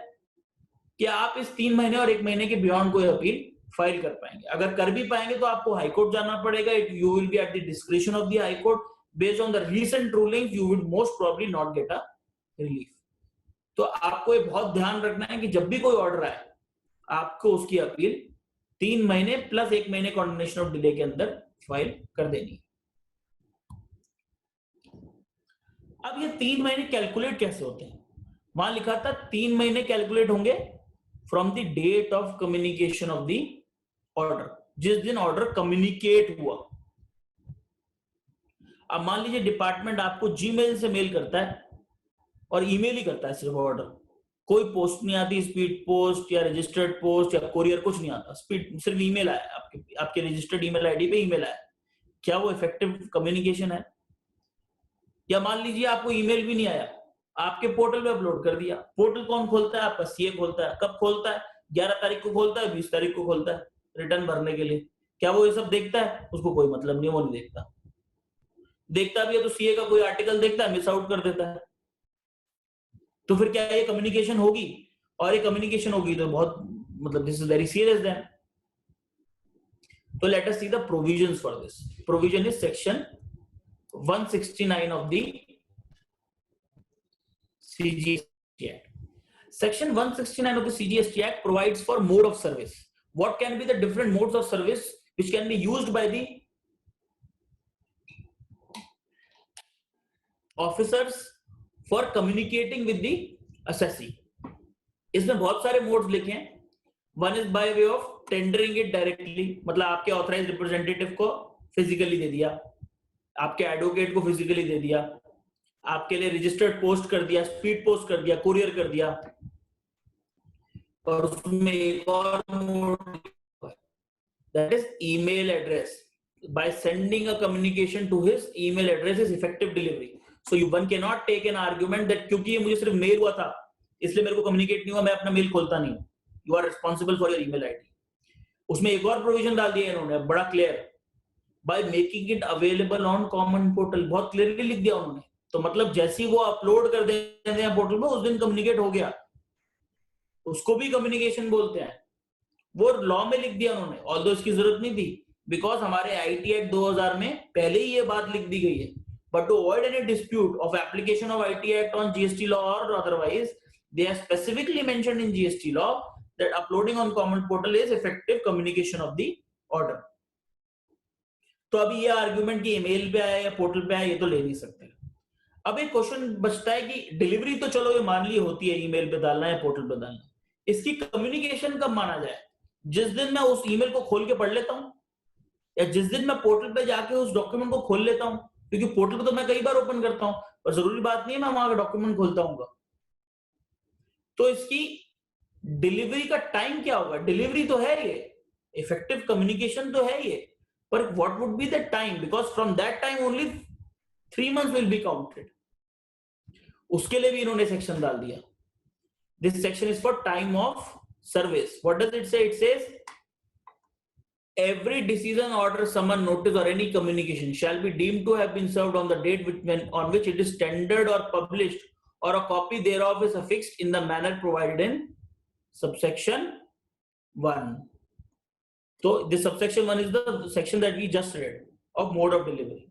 कि आप इस 3 महीने और 1 महीने के बियॉन्ड कोई अपील फाइल कर पाएंगे। अगर कर भी पाएंगे तो आपको हाईकोर्ट जाना पड़ेगा। You will be at the description of the high court. Based on the recent ruling you will most probably not get a relief. तो आपको ये बहुत ध्यान रखना है कि जब भी कोई ऑर्डर आए आपको उसकी अपील 3 महीने प्लस 1 महीने कॉन्डोनेशन ऑफ डिले के अंदर फाइल कर देनी है। अब ये 3 महीने कैलकुलेट कैसे होते हैं? वहां लिखा था 3 महीने कैलकुलेट होंगे from the date of communication of the order, जिस दिन ऑर्डर कम्युनिकेट हुआ। अब मान लीजिए डिपार्टमेंट आपको जीमेल से मेल करता है और ईमेल ही करता है सिर्फ ऑर्डर, कोई पोस्ट नहीं आती, स्पीड पोस्ट या रजिस्टर्ड पोस्ट या कोरियर कुछ नहीं आता, स्पीड सिर्फ ईमेल आया, आपके रजिस्टर्ड ईमेल आईडी पे ईमेल आया। क्या वो इफेक्टिव कम्युनिकेशन है? या मान लीजिए आपको ईमेल भी नहीं आया, आपके पोर्टल पे अपलोड कर दिया। पोर्टल कौन खोलता है? आपका सीए खोलता है। कब खोलता है? 11 तारीख को खोलता है, 20 तारीख को खोलता है रिटर्न भरने के लिए। क्या वो ये सब देखता है? उसको कोई मतलब नहीं, वो नहीं देखता। देखता भी है तो सीए का कोई आर्टिकल देखता है, मिस आउट कर देता है। तो फिर क्या ये कम्युनिकेशन होगी? और ये कम्युनिकेशन होगी तो बहुत मतलब this is very serious then. So let us see the provisions for this. Provision is section 169 of the CGST Act. Section 169 of the CGST Act provides for mode of service. What can be the different modes of service which can be used by the officers for communicating with the assessee? इसमें बहुत सारे modes लिखे हैं। One is by way of tendering it directly, मतलब आपके authorise representative को physically दे दिया, आपके एडवोकेट को फिजिकली दे दिया, आपके लिए रजिस्टर्ड पोस्ट कर दिया, स्पीड पोस्ट कर दिया, कुरियर कर दिया। और उसमें एक और mode, that is email address. by sending a communication to his email address is effective delivery. So you one cannot take an argument that क्योंकि ये मुझे सिर्फ मेल हुआ था इसलिए मेरे को कम्युनिकेट नहीं हुआ, मैं अपना मेल खोलता नहीं हूँ। You are responsible for your email ID. उसमें एक और प्रोविजन डाल दिया इन्होंने बड़ा clear, by making it available on common portal. बहुत क्लियरली लिख दिया उन्होंने। तो मतलब जैसे ही वो अपलोड कर देते हैं पोर्टल में उस दिन कम्युनिकेट हो गया, उसको भी कम्युनिकेशन बोलते हैं। वो लॉ में लिख दिया उन्होंने, ऑल्दो इसकी जरूरत नहीं थी बिकॉज हमारे आईटी एक्ट 2000 में पहले ही ये बात लिख दी गई है। But to avoid any dispute of application of IT act on GST law और otherwise they have specifically mentioned in GST law that uploading on common portal is effective communication of the order. तो अभी ये argument कि email पे आया या portal पे आया ये तो ले नहीं सकते। अब एक क्वेश्चन बचता है कि डिलीवरी तो चलो ये मान ली होती है, ईमेल पे डालना है पोर्टल पे डालना, इसकी कम्युनिकेशन कब माना जाए? जिस दिन मैं उस ईमेल को खोल के पढ़ लेता हूं या जिस दिन मैं पोर्टल पे जाके उस डॉक्यूमेंट को खोल लेता हूं, क्योंकि पोर्टल पे तो मैं कई बार ओपन करता हूं और जरूरी बात नहीं है मैं वहां का डॉक्यूमेंट खोलता हूँ। तो इसकी डिलीवरी का टाइम क्या होगा? डिलीवरी तो है ये, इफेक्टिव कम्युनिकेशन तो है ये, पर what would be the time? Because from that time only 3 months will be counted. उसके लिए भी इन्होंने सेक्शन डाल दिया। This section is for time of service. What does it say? It says every decision, order, summon, notice or any communication shall be deemed to have been served on the date on which it is tendered or published, or a copy thereof is affixed in the manner provided in subsection 1. So this subsection 1 is the section that we just read of mode of delivery.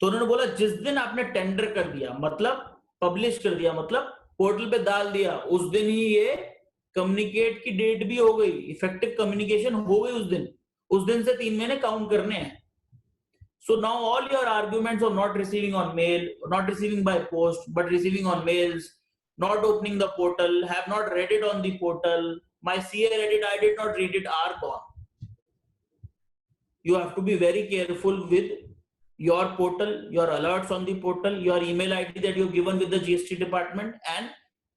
तो उन्होंने बोला जिस दिन आपने tender कर दिया, मतलब publish कर दिया, मतलब पोर्टल पे डाल दिया, उस दिन ही ये कम्युनिकेट की डेट भी हो गई, इफेक्टिव कम्युनिकेशन हो गई उस दिन से 3 महीने काउंट करने हैं। So now all your arguments of not receiving on mail, not receiving by post, but receiving on mails, not opening the portal, have not read it on the portal, my CA read it, I did not read it, are gone. You have to be very careful with your portal, your alerts on the portal, your email ID that you've given with the GST department, and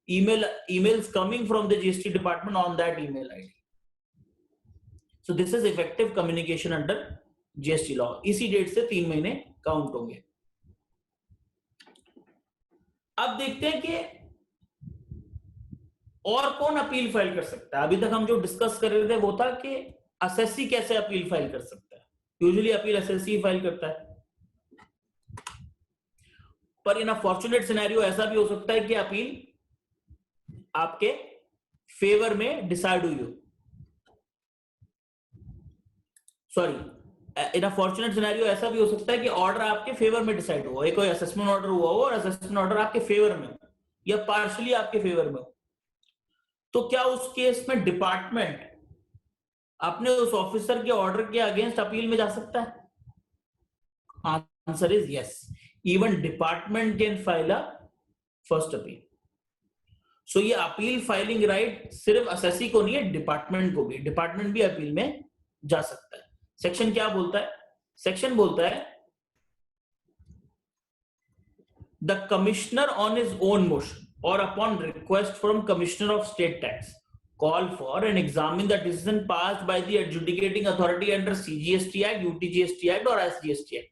emails coming from the GST department on that email ID. So this is effective communication under GST law. इसी date से 3 महीने count होंगे। अब देखते हैं कि और कौन अपील फाइल कर सकता है। अभी तक हम जो डिस्कस कर रहे थे वो था कि असेसी कैसे अपील फाइल कर सकता है। यूजुअली अपील असेसी फाइल करता है, पर इन अ फॉर्चुनेट सिनेरियो ऐसा भी हो सकता है कि अपील आपके फेवर में डिसाइड हुई हो। सॉरी, इन अ फॉर्चुनेट सिनेरियो ऐसा भी हो सकता है कि ऑर्डर आपके फेवर में डिसाइड हुआ, कोई असेसमेंट ऑर्डर हुआ हो और असेसमेंट ऑर्डर आपके फेवर में हो या पार्शियली आपके फेवर में हो। तो क्या उस केस में डिपार्टमेंट अपने उस ऑफिसर के ऑर्डर के अगेंस्ट अपील में जा सकता है? Answer is yes, even department can file a first appeal. So ये अपील फाइलिंग राइट सिर्फ असेसी को नहीं है, डिपार्टमेंट को भी, डिपार्टमेंट भी अपील में जा सकता है। सेक्शन क्या बोलता है? सेक्शन बोलता है the commissioner on his own motion or upon request from Commissioner of State Tax call for and examine the decision passed by the adjudicating authority under CGST Act, UTGST Act और SGST Act।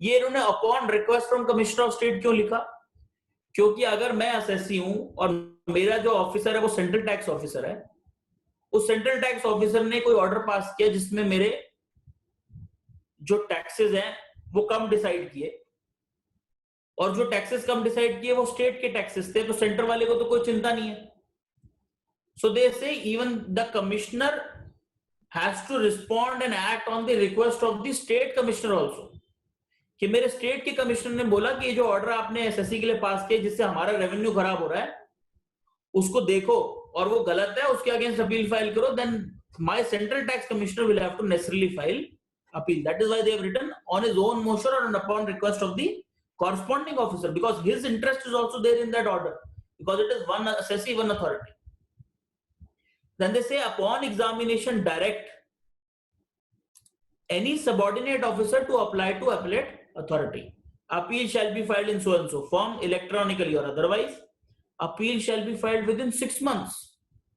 ये इन्होंने upon request from Commissioner of State क्यों लिखा? क्योंकि अगर मैं assessee हूं और मेरा जो ऑफिसर है वो सेंट्रल टैक्स ऑफिसर है उस सेंट्रल टैक्स ऑफिसर ने कोई ऑर्डर पास किया जिसमें मेरे जो टैक्सेस हैं वो कम डिसाइड किए, और जो टैक्सेस कम डिसाइड किए वो स्टेट के टैक्सेस थे, तो सेंटर वाले को तो कोई चिंता नहीं है. So they say even the commissioner has to respond and act on the request of the state commissioner also, कि मेरे स्टेट के कमिश्नर ने बोला कि ये जो ऑर्डर आपने एसएससी के लिए पास किया जिससे हमारा रेवेन्यू खराब हो रहा है उसको देखो, और वो गलत है, उसके अगेंस्ट अपील फाइल करो, then my central tax commissioner will have to necessarily file appeal. That is why they have written on his own motion or upon request of the corresponding officer, because his interest is also there in that order, because it is one assessee, one authority. Then they say upon examination direct any subordinate officer to apply to appellate authority. Appeal shall be filed in so and so form, electronically or otherwise. Appeal shall be filed within 6 months.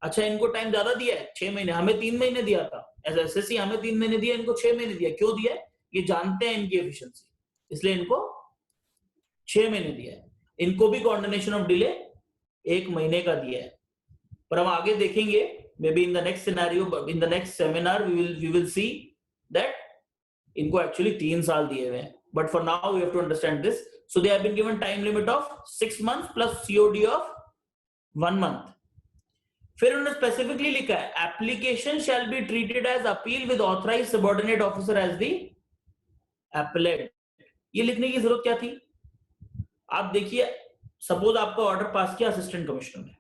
अच्छा, इनको time ज्यादा दिया है, 6 महीने, हमें 3 महीने दिया था. एज एसएससी हमें 3 महीने दिया, इनको 6 महीने दिया. क्यों दिया? ये जानते हैं इनकी एफिशिएंसी, इसलिए इनको 6 महीने दिया है. इनको भी कॉन्डोनेशन ऑफ डिले 1 महीने का दिया है. पर हम आगे देखेंगे, may be in the next scenario, in the next seminar we will see that इनको एक्चुअली 3 साल दिए हुए हैं. But for now we have to understand this. So they have been given time limit of 6 months plus COD of 1 month. फिर उन्होंने specifically लिखा है application shall be treated as appeal with authorised subordinate officer as the appellate. ये लिखने की जरूरत क्या थी? आप देखिए, सपोज आपका ऑर्डर पास किया असिस्टेंट कमिश्नर ने,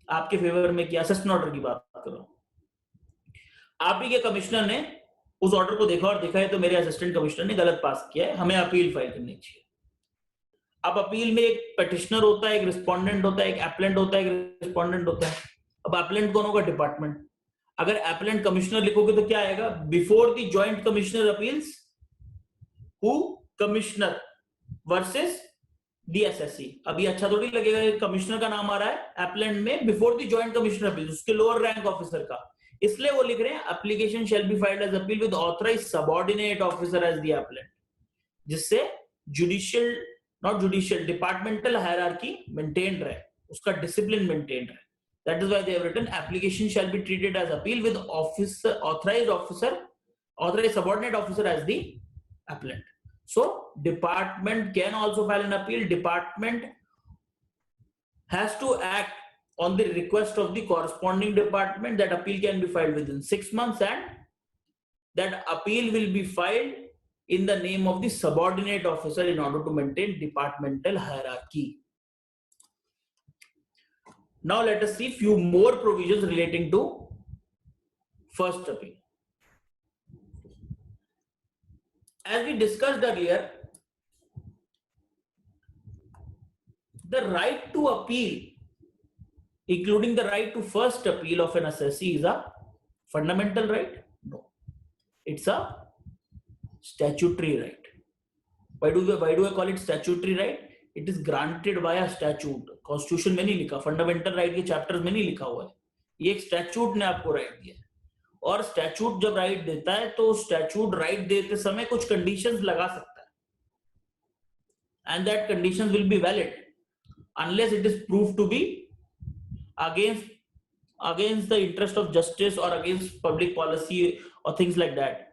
आपके फेवर में किया, असिस्टेंट ऑर्डर की बात कर रहा हूं, आप ही के कमिश्नर ने उस ऑर्डर को देखा और देखा है तो मेरे असिस्टेंट कमिश्नर ने गलत पास किया है, हमें अपील फाइल करनी चाहिए. अब अपील में एक पेटिशनर होता है, एक रिस्पोंडेंट होता है, एक एप्लेंट होता है, एक रिस्पोंडेंट होता है. अब एप्लेंट कौन होगा? डिपार्टमेंट. अगर एप्लेंट कमिश्नर लिखोगे तो क्या आएगा? Before the joint commissioner appeals who commissioner versus the assessee. अभी अच्छा थोड़ी लगेगा कमिश्नर का नाम आ रहा है एप्लेंट में, before the joint commissioner appeals, उसके लोअर रैंक ऑफिसर का. इसलिए वो लिख रहे हैं application shall be filed as appeal with authorised subordinate officer as the appellant, जिससे judicial, not judicial, departmental hierarchy maintain रहे, उसका डिसिप्लिन मेंटेन रहे. That is why they have written application shall be treated as appeal with authorized subordinate officer as the appellant. So department can also file an appeal. Department has to act on the request of the corresponding department. That appeal can be filed within 6 months, and that appeal will be filed in the name of the subordinate officer in order to maintain departmental hierarchy. Now let us see few more provisions relating to first appeal. As we discussed earlier, the right to appeal, including the right to first appeal of an assessee, is a fundamental right? No. It's a statutory right. Why do I call it statutory right? It is granted by a statute. Constitution में नहीं लिखा, fundamental right के chapters में नहीं लिखा हुआ है. ये एक स्टैट्यूट ने आपको राइट दिया है. और स्टैट्यूट जब राइट देता है तो स्टैट्यूट राइट देते समय कुछ कंडीशंस लगा सकता है, and that conditions will be valid unless it is prove to be against the interest of justice or against public policy or things like that.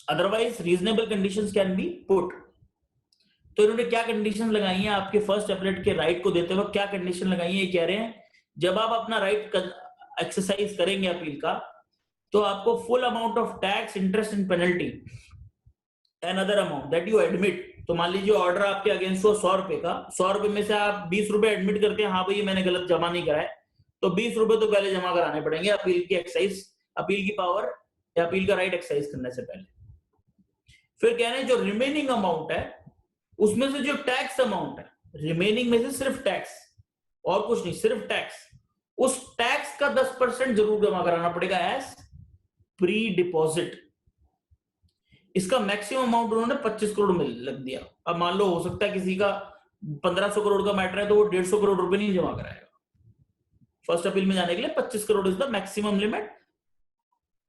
Otherwise reasonable conditions can be put. तो इन्होंने क्या condition लगाई हैं आपके first appellate के right को देते वक्त? क्या कंडीशन लगाई है? ये कह रहे हैं जब आप अपना राइट एक्सरसाइज करेंगे अपील का, तो आपको full amount of tax, interest and penalty and other amount that you admit. तो मान लीजिए ऑर्डर आपके अगेंस्ट हो 100 रुपए का, 100 रुपए में से आप 20 रुपए एडमिट करते हैं, हाँ भाई मैंने गलत जमा नहीं कराया, तो 20 रुपए तो पहले जमा कराने पड़ेंगे अपील की एक्सरसाइज, अपील की पावर या अपील का राइट एक्सरसाइज करने से पहले. फिर कह रहे हैं जो रिमेनिंग अमाउंट है उसमें से जो टैक्स अमाउंट है, रिमेनिंग में से सिर्फ टैक्स और कुछ नहीं, सिर्फ टैक्स, उस टैक्स का 10% जरूर जमा कराना पड़ेगा एज प्री डिपॉजिट. इसका मैक्सिमम अमाउंट उन्होंने 25 करोड़ में लग दिया. अब मान लो हो सकता है किसी का 1500 करोड़ का मैटर है तो वो 150 करोड़ रुपए नहीं जमा कराएगा. फर्स्ट अपील में जाने के लिए 25 crore is the maximum limit,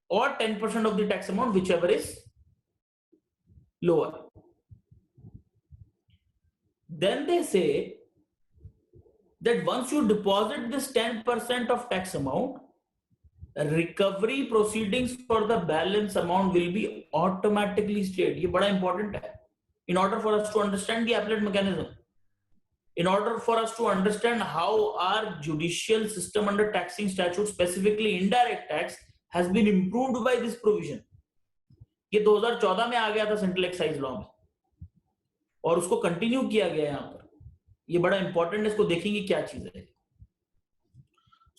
और 10% of the tax amount which ever is lower. Then they say that once you deposit this 10% of tax amount, recovery proceedings for the balance amount will be automatically stayed. ये बड़ा important है. In order for us to understand the appellate mechanism, in order for us to understand how our judicial system under taxing statute, specifically indirect tax, has been improved by this provision. ये 2014 में आ गया था central excise law में और उसको continue किया गया यहाँ पर. ये बड़ा इंपॉर्टेंट है, इसको देखेंगे क्या चीज है.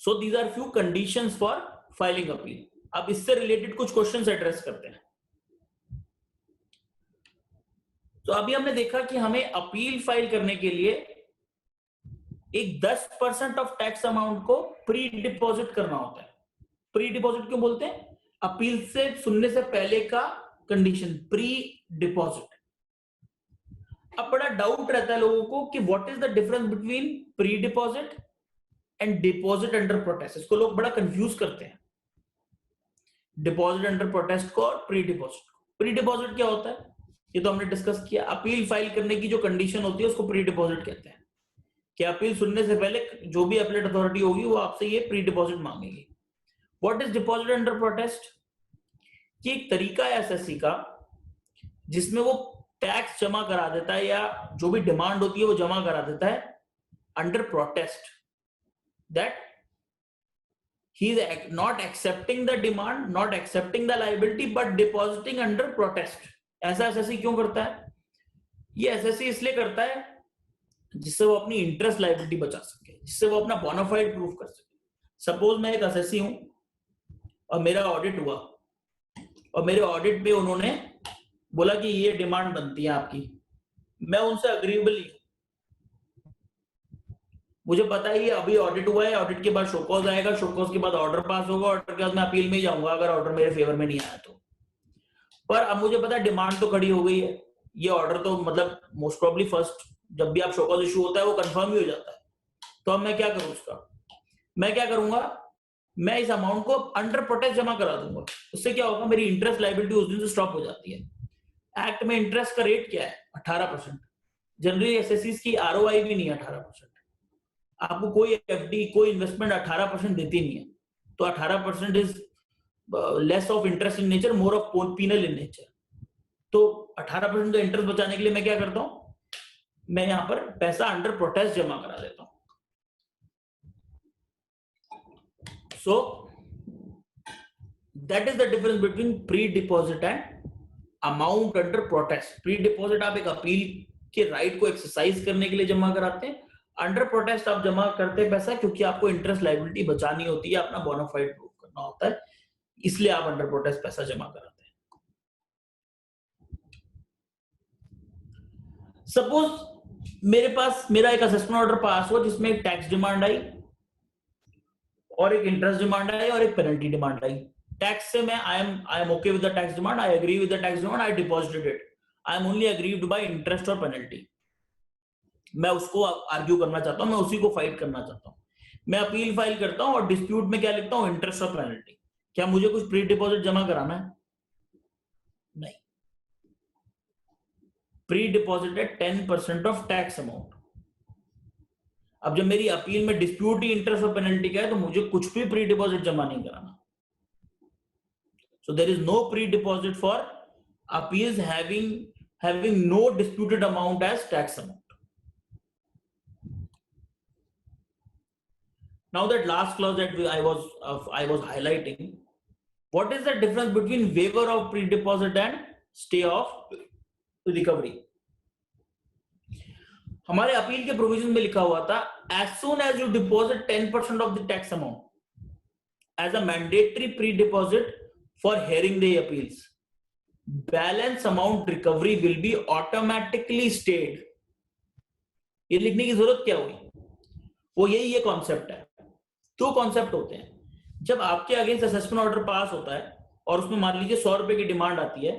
So these are few conditions for filing appeal. अब इससे रिलेटेड कुछ क्वेश्चंस एड्रेस करते हैं. तो अभी हमने देखा कि हमें अपील फाइल करने के लिए एक 10% ऑफ टैक्स अमाउंट को प्री डिपॉजिट करना होता है. प्री डिपॉजिट क्यों बोलते हैं? अपील से सुनने से पहले का कंडीशन, प्री डिपॉजिट. अब बड़ा डाउट रहता है लोगों को कि what is the difference between pre deposit and deposit under protest. इसको लोग बड़ा कंफ्यूज करते हैं, डिपॉजिट अंडर प्रोटेस्ट को और प्री डिपॉजिट को. प्री डिपॉजिट क्या होता है ये तो हमने डिस्कस किया. अपील फाइल करने की जो कंडीशन होती है उसको प्री डिपॉजिट कहते हैं, कि अपील सुनने से पहले जो भी अपीलेट अथॉरिटी होगी वो आपसे ये प्री डिपॉजिट मांगेगी. What is deposit under protest? ये एक तरीका है एसएससी का जिसमें वो टैक्स जमा करा देता है या जो भी डिमांड होती है वो जमा करा देता है under protest, that he is not accepting the demand, not accepting the liability, but depositing under protest. ऐसा एसएससी क्यों करता है? ये एसएससी इसलिए करता है जिससे वो अपनी इंटरेस्ट लायबिलिटी बचा सके, जिससे वो अपना बोनाफाइड प्रूफ कर सके. सपोज मैं एक एसएससी हूं और मेरा ऑडिट हुआ और मेरे ऑडिट में उन्होंने बोला कि ये डिमांड बनती है आपकी, मैं उनसे अग्रीबल हूं. मुझे पता है ये अभी ऑडिट हुआ है, ऑडिट के बाद शोकॉज आएगा, शोकॉज के बाद ऑर्डर पास होगा, ऑर्डर के बाद मैं अपील में ही जाऊंगा अगर ऑर्डर मेरे फेवर में नहीं आया तो. पर अब मुझे पता है डिमांड तो खड़ी हो गई है, ये ऑर्डर तो मतलब मोस्ट प्रोबेबली फर्स्ट जब भी आप शोकॉज इशू होता है वो कंफर्म ही हो जाता है. तो अब मैं क्या करूं उसका? मैं क्या करूंगा, मैं इस अमाउंट को अंडर प्रोटेस्ट जमा करा दूंगा. उससे क्या होगा, मेरी इंटरेस्ट लायबिलिटी उस दिन से स्टॉप हो जाती है. एक्ट में इंटरेस्ट का रेट क्या है? 18%. जनरली एसएससी की आरओआई भी नहीं है 18%. आपको कोई एफडी कोई इन्वेस्टमेंट 18% देती नहीं है. तो 18% is less of interest in nature, more of penal in nature. तो 18% का इंटरेस्ट बचाने के लिए मैं क्या करता हूं, मैं यहां पर पैसा अंडर प्रोटेस्ट जमा करा देता हूं. So that is the difference between pre deposit and amount under protest. Pre deposit आप एक अपील के राइट को एक्सरसाइज करने के लिए जमा कराते हैं. अंडर प्रोटेस्ट आप जमा करते हैं पैसा क्योंकि आपको इंटरेस्ट लायबिलिटी बचानी होती है, अपना बोनाफाइड प्रूफ करना होता है, इसलिए आप अंडर प्रोटेस्ट पैसा जमा कराते हैं. सपोज मेरा एक असेसमेंट ऑर्डर पास हुआ जिसमें एक टैक्स डिमांड आई और एक इंटरेस्ट डिमांड आई और एक पेनल्टी डिमांड आई. टैक्स से मैं I am okay with the tax demand, I agree with the tax demand, I deposited it. I am only aggrieved by interest और पेनल्टी. मैं उसको आर्ग्यू करना चाहता हूं, मैं उसी को फाइट करना चाहता हूं. मैं अपील फाइल करता हूं और डिस्प्यूट में क्या लिखता हूं, इंटरेस्ट और पेनल्टी. क्या मुझे कुछ प्री डिपॉजिट जमा कराना है? नहीं. प्री डिपॉजिट है 10% ऑफ टैक्स अमाउंट. अब जब मेरी अपील में डिस्प्यूट ही इंटरेस्ट और पेनल्टी का है तो मुझे कुछ भी प्री डिपॉजिट जमा नहीं कराना. So there is no pre deposit for appeals having no disputed amount as tax amount. Now that last clause that I was highlighting, what is the difference between waiver of pre-deposit and stay of recovery? हमारे appeal के provision में लिखा हुआ था as soon as you deposit 10% of the tax amount as a mandatory pre-deposit for hearing the appeals, balance amount recovery will be automatically stayed. ये लिखने की जरूरत क्या हुई? वो यही ये कॉन्सेप्ट है. दो कॉन्सेप्ट होते हैं. जब आपके अगेंस्ट असेसमेंट ऑर्डर पास होता है और उसमें मान लीजिए 100 रुपए की डिमांड आती है,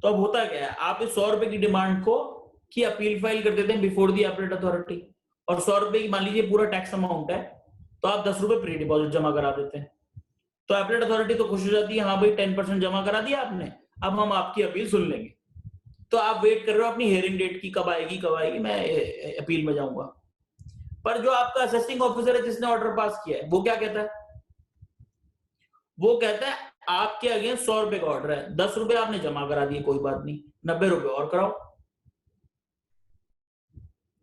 तो अब होता क्या है, आप इस 100 रुपए की डिमांड को की अपील फाइल कर देते हैं बिफोर दी अपीलेट अथॉरिटी. और 100 रुपए की मान लीजिए पूरा टैक्स अमाउंट है तो आप 10 रुपए प्री डिपॉजिट जमा करा देते हैं. तो अपीलेट अथॉरिटी तो खुश हो जाती है, हाँ भाई 10% जमा करा दिया आपने, अब हम आपकी अपील सुन लेंगे. तो आप वेट कर रहे हो अपनी हियरिंग डेट की, कब आएगी मैं अपील में जाऊंगा. पर जो आपका असेसिंग ऑफिसर है जिसने ऑर्डर पास किया है वो क्या कहता है, वो कहता है आपके अगेंस्ट 100 रुपए का ऑर्डर है, 10 रुपए आपने जमा करा दिए, कोई बात नहीं, 90 रुपए और कराओ,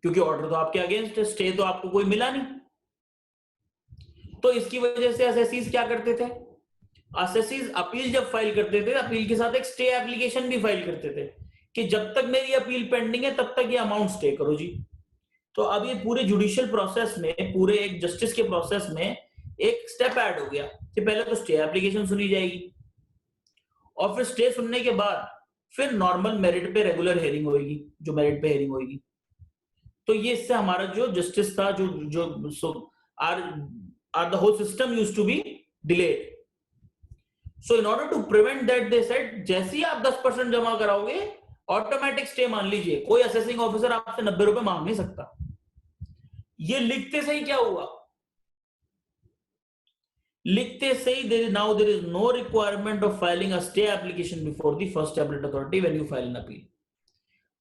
क्योंकि ऑर्डर तो आपके अगेंस्ट है, स्टे तो आपको कोई मिला नहीं। तो इसकी वजह से एसएससीज क्या करते थे, एसएससीज अपील जब फाइल करते थे, अपील के साथ एक स्टे एप्लीकेशन भी फाइल करते थे कि जब तक मेरी अपील पेंडिंग है तब तक ये अमाउंट स्टे करो जी। तो अब ये पूरे जुडिशियल प्रोसेस में, पूरे एक जस्टिस के प्रोसेस में एक स्टेप ऐड हो गया कि पहले तो स्टे एप्लीकेशन सुनी जाएगी और फिर स्टे सुनने के बाद फिर नॉर्मल मेरिट पे रेगुलर हियरिंग होगी, जो मेरिट पे हियरिंग होगी। तो ये इससे हमारा जो जस्टिस था, जो or the whole system used to be delayed. So in order to prevent that they said जैसे ही आप 10% जमा कराओगे ऑटोमेटिक स्टे मान लीजिए, कोई असेसिंग ऑफिसर आपसे 90 रुपए मांग नहीं सकता। ये लिखते से ही क्या हुआ, लिखते से ही now there is no requirement of filing a stay application before the first appellate authority when you file an appeal।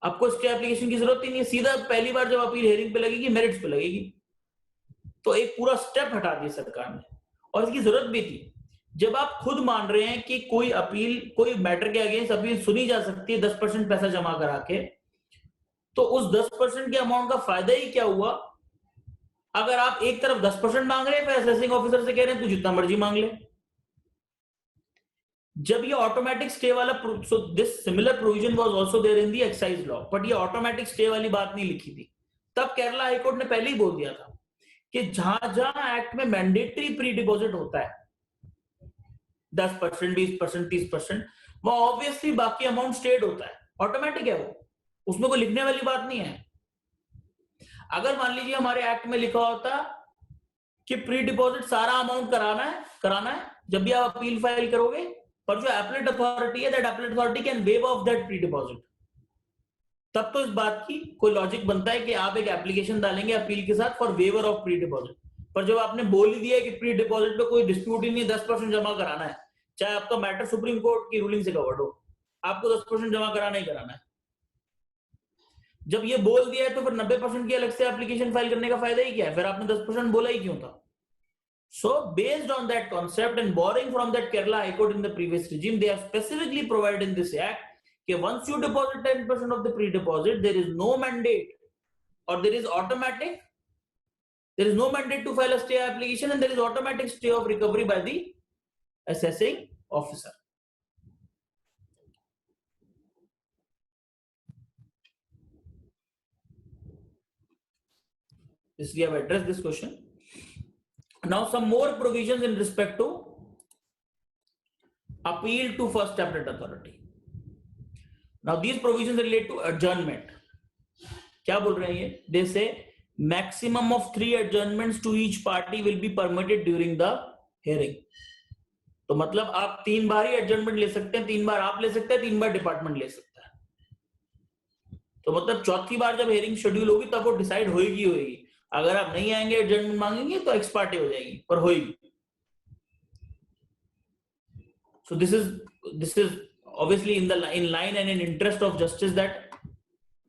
आपको स्टे एप्लीकेशन की जरूरत ही नहीं है, सीधा पहली बार जब अपील हियरिंग पे लगेगी मेरिट्स पे लगेगी। तो एक पूरा स्टेप हटा दिया सरकार ने, और इसकी जरूरत भी थी। जब आप खुद मान रहे हैं कि कोई अपील, कोई मैटर के अगेंस्ट अपील सुनी जा सकती है 10% पैसा जमा करा के, तो उस 10% के अमाउंट का फायदा ही क्या हुआ अगर आप एक तरफ 10% मांग रहे हैं, फिर असेसिंग ऑफिसर से कह रहे हैं तू जितना मर्जी मांग ले। जब ये ऑटोमेटिक स्टे वाला, so this similar provision was also there in the excise law, but ये ऑटोमेटिक स्टे वाली बात नहीं लिखी थी। तब केरला हाईकोर्ट ने पहले ही बोल दिया था कि जहां जहां एक्ट में मैंडेटरी प्री डिपॉजिट होता है 10%, 20%, 30%, वहां ऑब्वियसली बाकी अमाउंट स्टेड होता है, ऑटोमेटिक है वो, उसमें कोई लिखने वाली बात नहीं है। अगर मान लीजिए हमारे एक्ट में लिखा होता कि प्री डिपॉजिट सारा अमाउंट कराना है जब भी आप अपील फाइल करोगे, पर जो एपलेट अथॉरिटी है, that appellate authority can waive off that pre deposit, तब तो इस बात की कोई लॉजिक बनता है कि आप एक एप्लीकेशन डालेंगे अपील के साथ for waiver of pre deposit. पर जब आपने बोल ही दिया कि प्री डिपॉजिट पे कोई डिस्प्यूट ही नहीं, 10% जमा कराना है, चाहे आपका मैटर सुप्रीम कोर्ट की रूलिंग से कवर्ड हो, आपको 10% जमा कराना ही कराना है। जब ये बोल दिया है तो फिर 90% की अलग से एप्लीकेशन फाइल करने का फायदा ही क्या है, फिर आपने 10% बोला ही क्यों था। So based on that concept and borrowing from that Kerala High Court in the previous regime, they have specifically provided in this act that once you deposit 10% of the pre-deposit, there is no mandate, or there is no mandate to file a stay application, and there is automatic stay of recovery by the assessing officer. This we have addressed this question. Now some more provisions in respect to appeal to first appellate authority. Now these provisions relate to adjournment. क्या बोल रहे हैं ये? They say maximum of 3 adjournments to each party will be permitted during the hearing. तो मतलब आप 3 बार ही adjournment ले सकते हैं, 3 बार आप ले सकते हैं, 3 बार डिपार्टमेंट ले सकता है। तो मतलब चौथी बार जब हेयरिंग शेड्यूल होगी तब वो डिसाइड होगी। अगर आप नहीं आएंगे, एडजमेंट मांगेंगे तो एक्स पार्टी हो जाएगी, पर होगी। सो this is obviously in line and in interest of justice that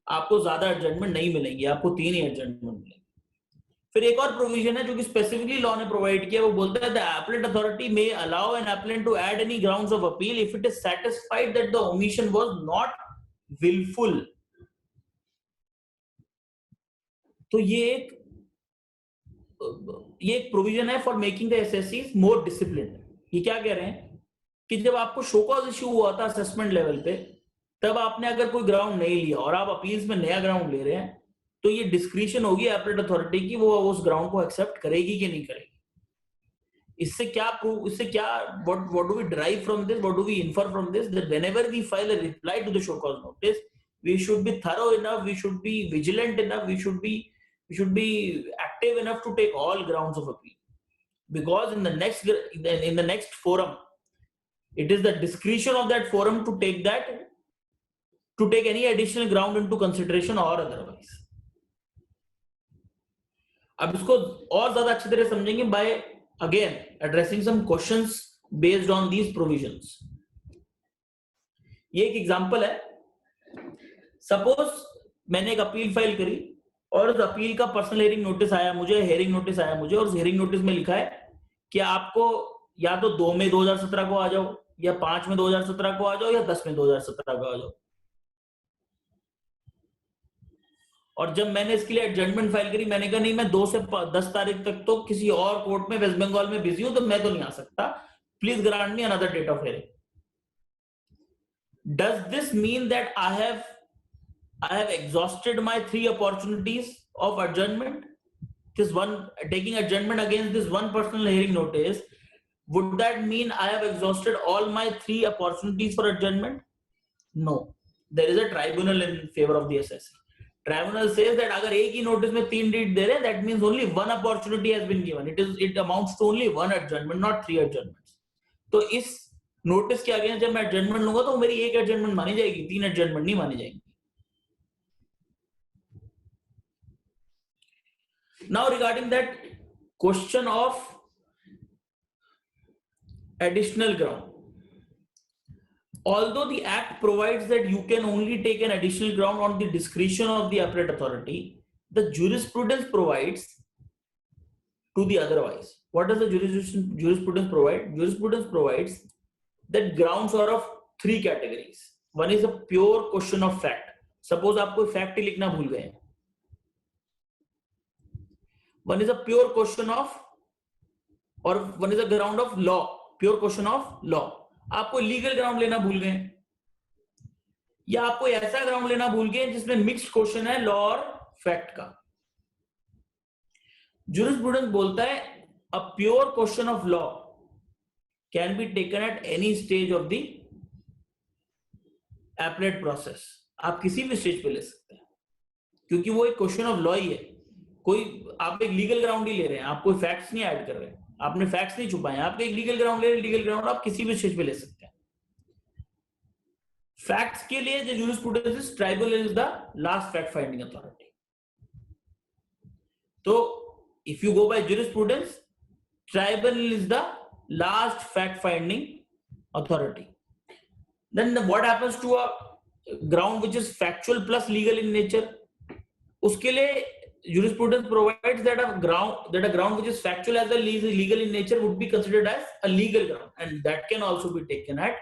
आपको ज्यादा एडजमेंट नहीं मिलेंगे, आपको 3 ही एडजमेंट मिलेंगे। फिर एक और प्रोविजन है जो कि स्पेसिफिकली लॉ ने प्रोवाइड किया, वो बोलता है the appellate authority may allow an appellant to add any grounds of appeal if it is satisfied that the omission was not wilful. तो ये एक प्रोविजन है फॉर मेकिंग द एसएससीज मोर डिसिप्लिन्ड। ये क्या कह रहे हैं कि जब आपको शो कॉज इश्यू हुआ था असेसमेंट लेवल पे, तब आपने अगर कोई ग्राउंड नहीं लिया और आप अपील्स में नया ग्राउंड ले रहे हैं, तो ये डिस्क्रिशन होगी एपलेट अथॉरिटी की, वो उस ग्राउंड को एक्सेप्ट करेगी कि नहीं करेगी। इससे क्या what do we derive from this, what do we infer from this, that whenever we file a reply to the show cause notice, we should be thorough enough, we should be vigilant enough, we should be active enough to take all grounds of appeal, because in the next forum it is the discretion of that forum to take any additional ground into consideration or otherwise. अब इसको और ज्यादा अच्छी तरह समझेंगे by again addressing some questions based on these provisions. ये एक example है, सपोज मैंने एक अपील फाइल करी और उस अपील का पर्सनल हियरिंग नोटिस आया मुझे, हियरिंग नोटिस आया मुझे, और उस हियरिंग नोटिस में लिखा है कि आपको या तो 2 में 2017 को आ जाओ, या 5 में 2017 को आ जाओ, या 10 में 2017 को आ जाओ। और जब मैंने इसके लिए एडजमेंट फाइल करी, मैंने कहा नहीं, मैं 2 से 10 तारीख तक तो किसी और कोर्ट में वेस्ट बंगाल में बिजी हूं, तो मैं तो नहीं आ सकता, please grant me another date of hearing. Does this mean that I have exhausted my 3 opportunities of adjournment? This one, taking adjournment against this one personal hearing notice, would that mean I have exhausted all my 3 opportunities for adjournment? No. There is a tribunal in favor of the assessor. Tribunal says that अगर एक ही notice में 3 deed दे रहे, that means only 1 opportunity has been given. It amounts to only 1 adjournment, not 3 adjournments. तो इस notice के against जब मैं adjournment लूंगा तो मेरी एक एडजमेंट मानी जाएगी, 3 एडजमेंट नहीं मानी जाएगी। Now regarding that question of additional ground, although the act provides that you can only take an additional ground on the discretion of the appellate authority, the jurisprudence provides to the otherwise. What does the jurisprudence provide? Jurisprudence provides that grounds are of 3 categories. One is a pure question of fact. Suppose आप कोई fact ही लिखना भूल गए। One is a pure question of, or one is a ground of law. Pure question of law. आप कोई legal ground लेना भूल गए, या आप कोई ऐसा ग्राउंड लेना भूल गए जिसमें मिक्स्ड क्वेश्चन है लॉ और फैक्ट का। jurisprudence बोलता है a pure question of law can be taken at any stage of the appellate process. आप किसी भी स्टेज पे ले सकते हैं, क्योंकि वो एक क्वेश्चन ऑफ लॉ ही है। कोई आप एक लीगल ग्राउंड ही ले रहे हैं, आप कोई फैक्ट्स नहीं ऐड कर रहे हैं, आपने फैक्ट्स नहीं छुपाए, आप एक लीगल ग्राउंड ले रहे हैं। लीगल ग्राउंड आप किसी भी स्टेज पे ले सकते हैं। फैक्ट्स के लिए जो jurisprudence is, tribunal is the last fact finding authority. तो if you go by jurisprudence, tribunal is the last fact finding authority. Then what happens to a ground which is factual plus legal in nature? उसके लिए jurisprudence provides that a ground which is factual as well as legal in nature would be considered as a legal ground, and that can also be taken at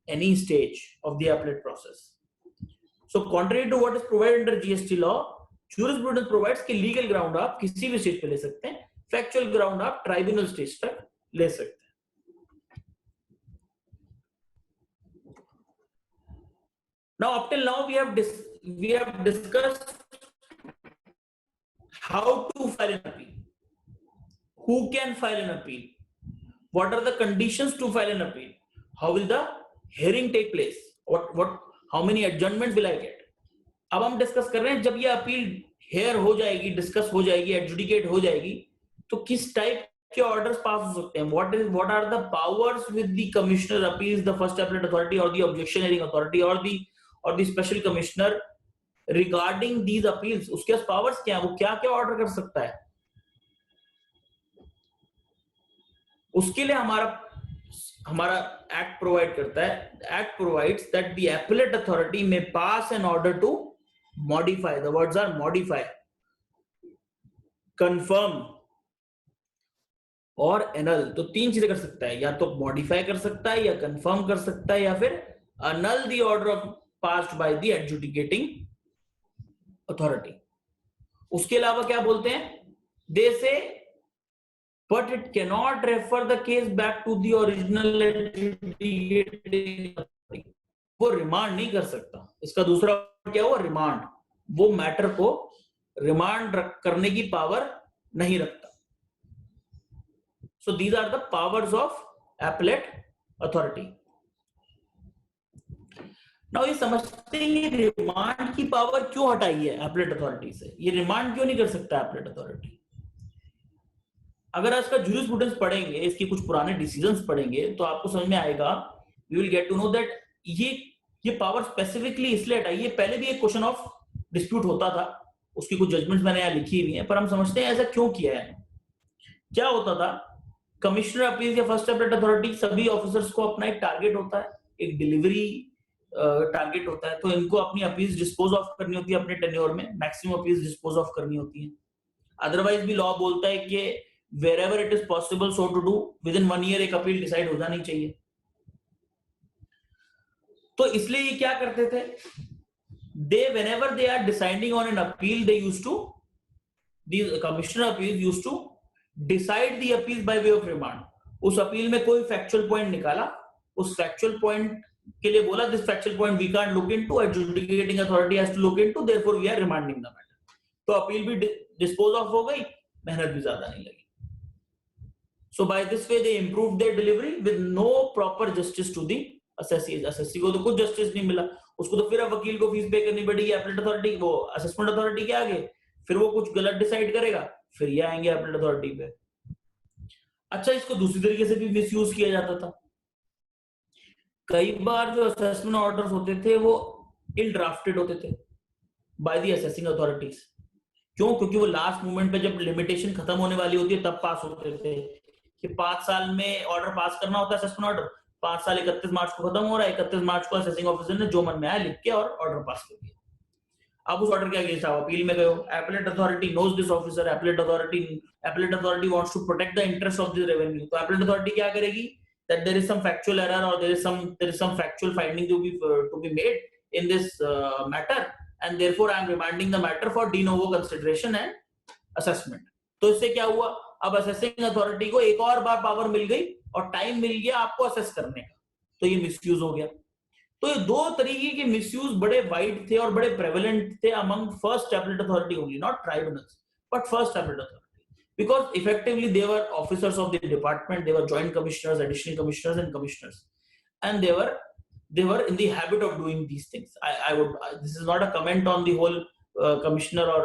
any stage of the appellate process. So contrary to what is provided under GST law, jurisprudence provides कि legal ground आप किसी भी stage पे ले सकते हैं, factual ground आप tribunal stage तक ले सकते हैं। Now up till now we have discussed how to file an appeal, who can file an appeal, what are the conditions to file an appeal, how will the hearing take place, how many adjournments will I get. अब हम discuss कर रहे हैं जब ये appeal hair हो जाएगी, discuss हो जाएगी, एडजुडिकेट हो जाएगी, तो किस टाइप के ऑर्डर्स पास हो सकते हैं, what are the powers with the commissioner appeals, the first appellate authority or the objection hearing authority or the special commissioner regarding these appeals. उसके पास पावर्स क्या है, वो क्या क्या ऑर्डर कर सकता है। उसके लिए हमारा एक्ट प्रोवाइड करता है, act provides that the appellate authority may pass an order to modify, the words are modify, confirm और एनल। तो 3 चीजें कर सकता है, या तो मॉडिफाई कर सकता है, या कंफर्म कर सकता है, या फिर annul the order passed by the adjudicating authority. उसके अलावा क्या बोलते हैं, they say but it cannot refer the case back to the original adjudicating authority. वो रिमांड नहीं कर सकता। इसका दूसरा क्या हुआ, रिमांड। वो मैटर को रिमांड करने की पावर नहीं रखता। So these are the powers of appellate authority. Now ये समझते हैं ये रिमांड की पावर क्यों हटाई है एपेलेट अथॉरिटी से, ये रिमांड क्यों नहीं कर सकता एपेलेट अथॉरिटी। अगर आज का जूरिस्प्रूडेंस पढ़ेंगे, इसके कुछ पुराने डिसीजंस पढ़ेंगे, तो आपको समझ में आएगा, you will get to know that ये पावर स्पेसिफिकली इसलिए हटाई है। पहले भी एक क्वेश्चन ऑफ डिस्प्यूट होता था, उसकी कुछ जजमेंट्स मैंने यहाँ लिखी हुई हैं, पर हम समझते हैं ऐसा क्यों किया है। क्या होता था, कमिश्नर अपील या फर्स्ट एपेलेट अथॉरिटी सभी ऑफिसर्स को अपना एक टारगेट होता है, एक डिलीवरी टारगेट होता है, तो इनको अपनी अपील्स डिस्पोज ऑफ करनी होती है अपने टेन्योर में, मैक्सिमम अपील्स डिस्पोज ऑफ करनी होती है। अदरवाइज भी लॉ बोलता है कि wherever it is possible so to do. Within 1 year एक अपील डिसाइड हो जानी चाहिए. तो इसलिए ये क्या करते थे, they whenever they are deciding on an appeal, they used to, these commissioner appeals used to decide the appeals by way of remand. उस अपील में कोई फैक्चुअल पॉइंट निकाला, उस फैक्चुअल पॉइंट के लिए बोला this factual point we can't look into, adjudicating authority has to look into, therefore we are remanding the matter. तो appeal भी डिस्पोज ऑफ हो गई, मेहनत भी ज्यादा नहीं लगी. So by this way they improved their delivery with no proper justice to the assessee. Assessee को तो कुछ justice नहीं मिला, उसको तो फिर अब वकील को फीस पे करनी पड़ेगी appellate authority, वो assessment authority के आगे, फिर वो कुछ गलत डिसाइड करेगा, फिर ये आएंगे appellate authority पे. अच्छा, इसको दूसरी तरीके से भी मिसयूज किया जाता था. कई बार जो assessment orders होते थे वो ill drafted होते थे by the assessing authorities. क्यों? क्योंकि वो लास्ट मोमेंट पे जब लिमिटेशन खत्म होने वाली होती है तब पास होते थे कि 5 साल में ऑर्डर पास करना होता है. असेसमेंट ऑर्डर 5 साल 31 मार्च को खत्म हो रहा है, 31 मार्च को असेसिंग ऑफिसर ने जो मन में आया लिख के और ऑर्डर पास कर दिया. अब उस ऑर्डर के अगेंस्ट आप अपील में गए हो, appellate authority knows this officer, appellate authority wants to protect the interest of the revenue. तो एपलेट अथॉरिटी क्या करेगी, that there is some factual error और there is some factual finding to be made in this matter and therefore I am remanding the matter for de novo consideration and assessment. तो इससे क्या हुआ, अब assessing authority को एक और बार power मिल गई और टाइम मिल गया आपको असेस करने का. तो ये मिसयूज हो गया. तो ये दो तरीके के मिसयूज बड़े वाइड थे और बड़े प्रेवलेंट थे among first appellate authority only, not tribunals but first appellate authority, because effectively they were officers of the department, they were joint commissioners, additional commissioners and commissioners, and they were in the habit of doing these things. This is not a comment on the whole commissioner or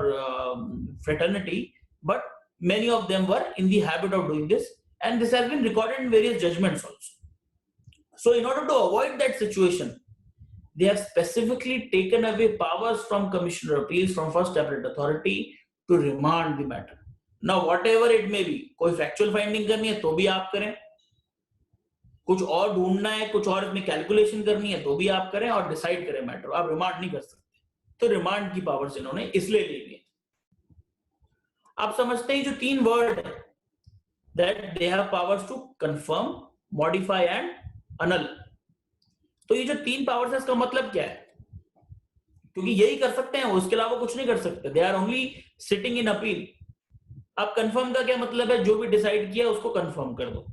fraternity, but many of them were in the habit of doing this, and this has been recorded in various judgments also. So in order to avoid that situation, they have specifically taken away powers from commissioner appeals, from first appellate authority to remand the matter. Now whatever it may be, कोई factual finding करनी है तो भी आप करें, कुछ और ढूंढना है, कुछ और इसमें कैलकुलेशन करनी है तो भी आप करें और डिसाइड करें मैटर, आप रिमांड नहीं कर सकते. तो रिमांड की पावर्स इन्होंने इसलिए ले ली. आप समझते हैं जो 3 वर्ड है, that they have powers to confirm, modify and annul. तो ये जो 3 पावर्स है इसका मतलब क्या है, क्योंकि यही कर सकते हैं वो, इसके अलावा कुछ नहीं कर सकते. They are only sitting in appeal. अब कंफर्म का क्या मतलब है, जो भी डिसाइड किया उसको कंफर्म कर दो,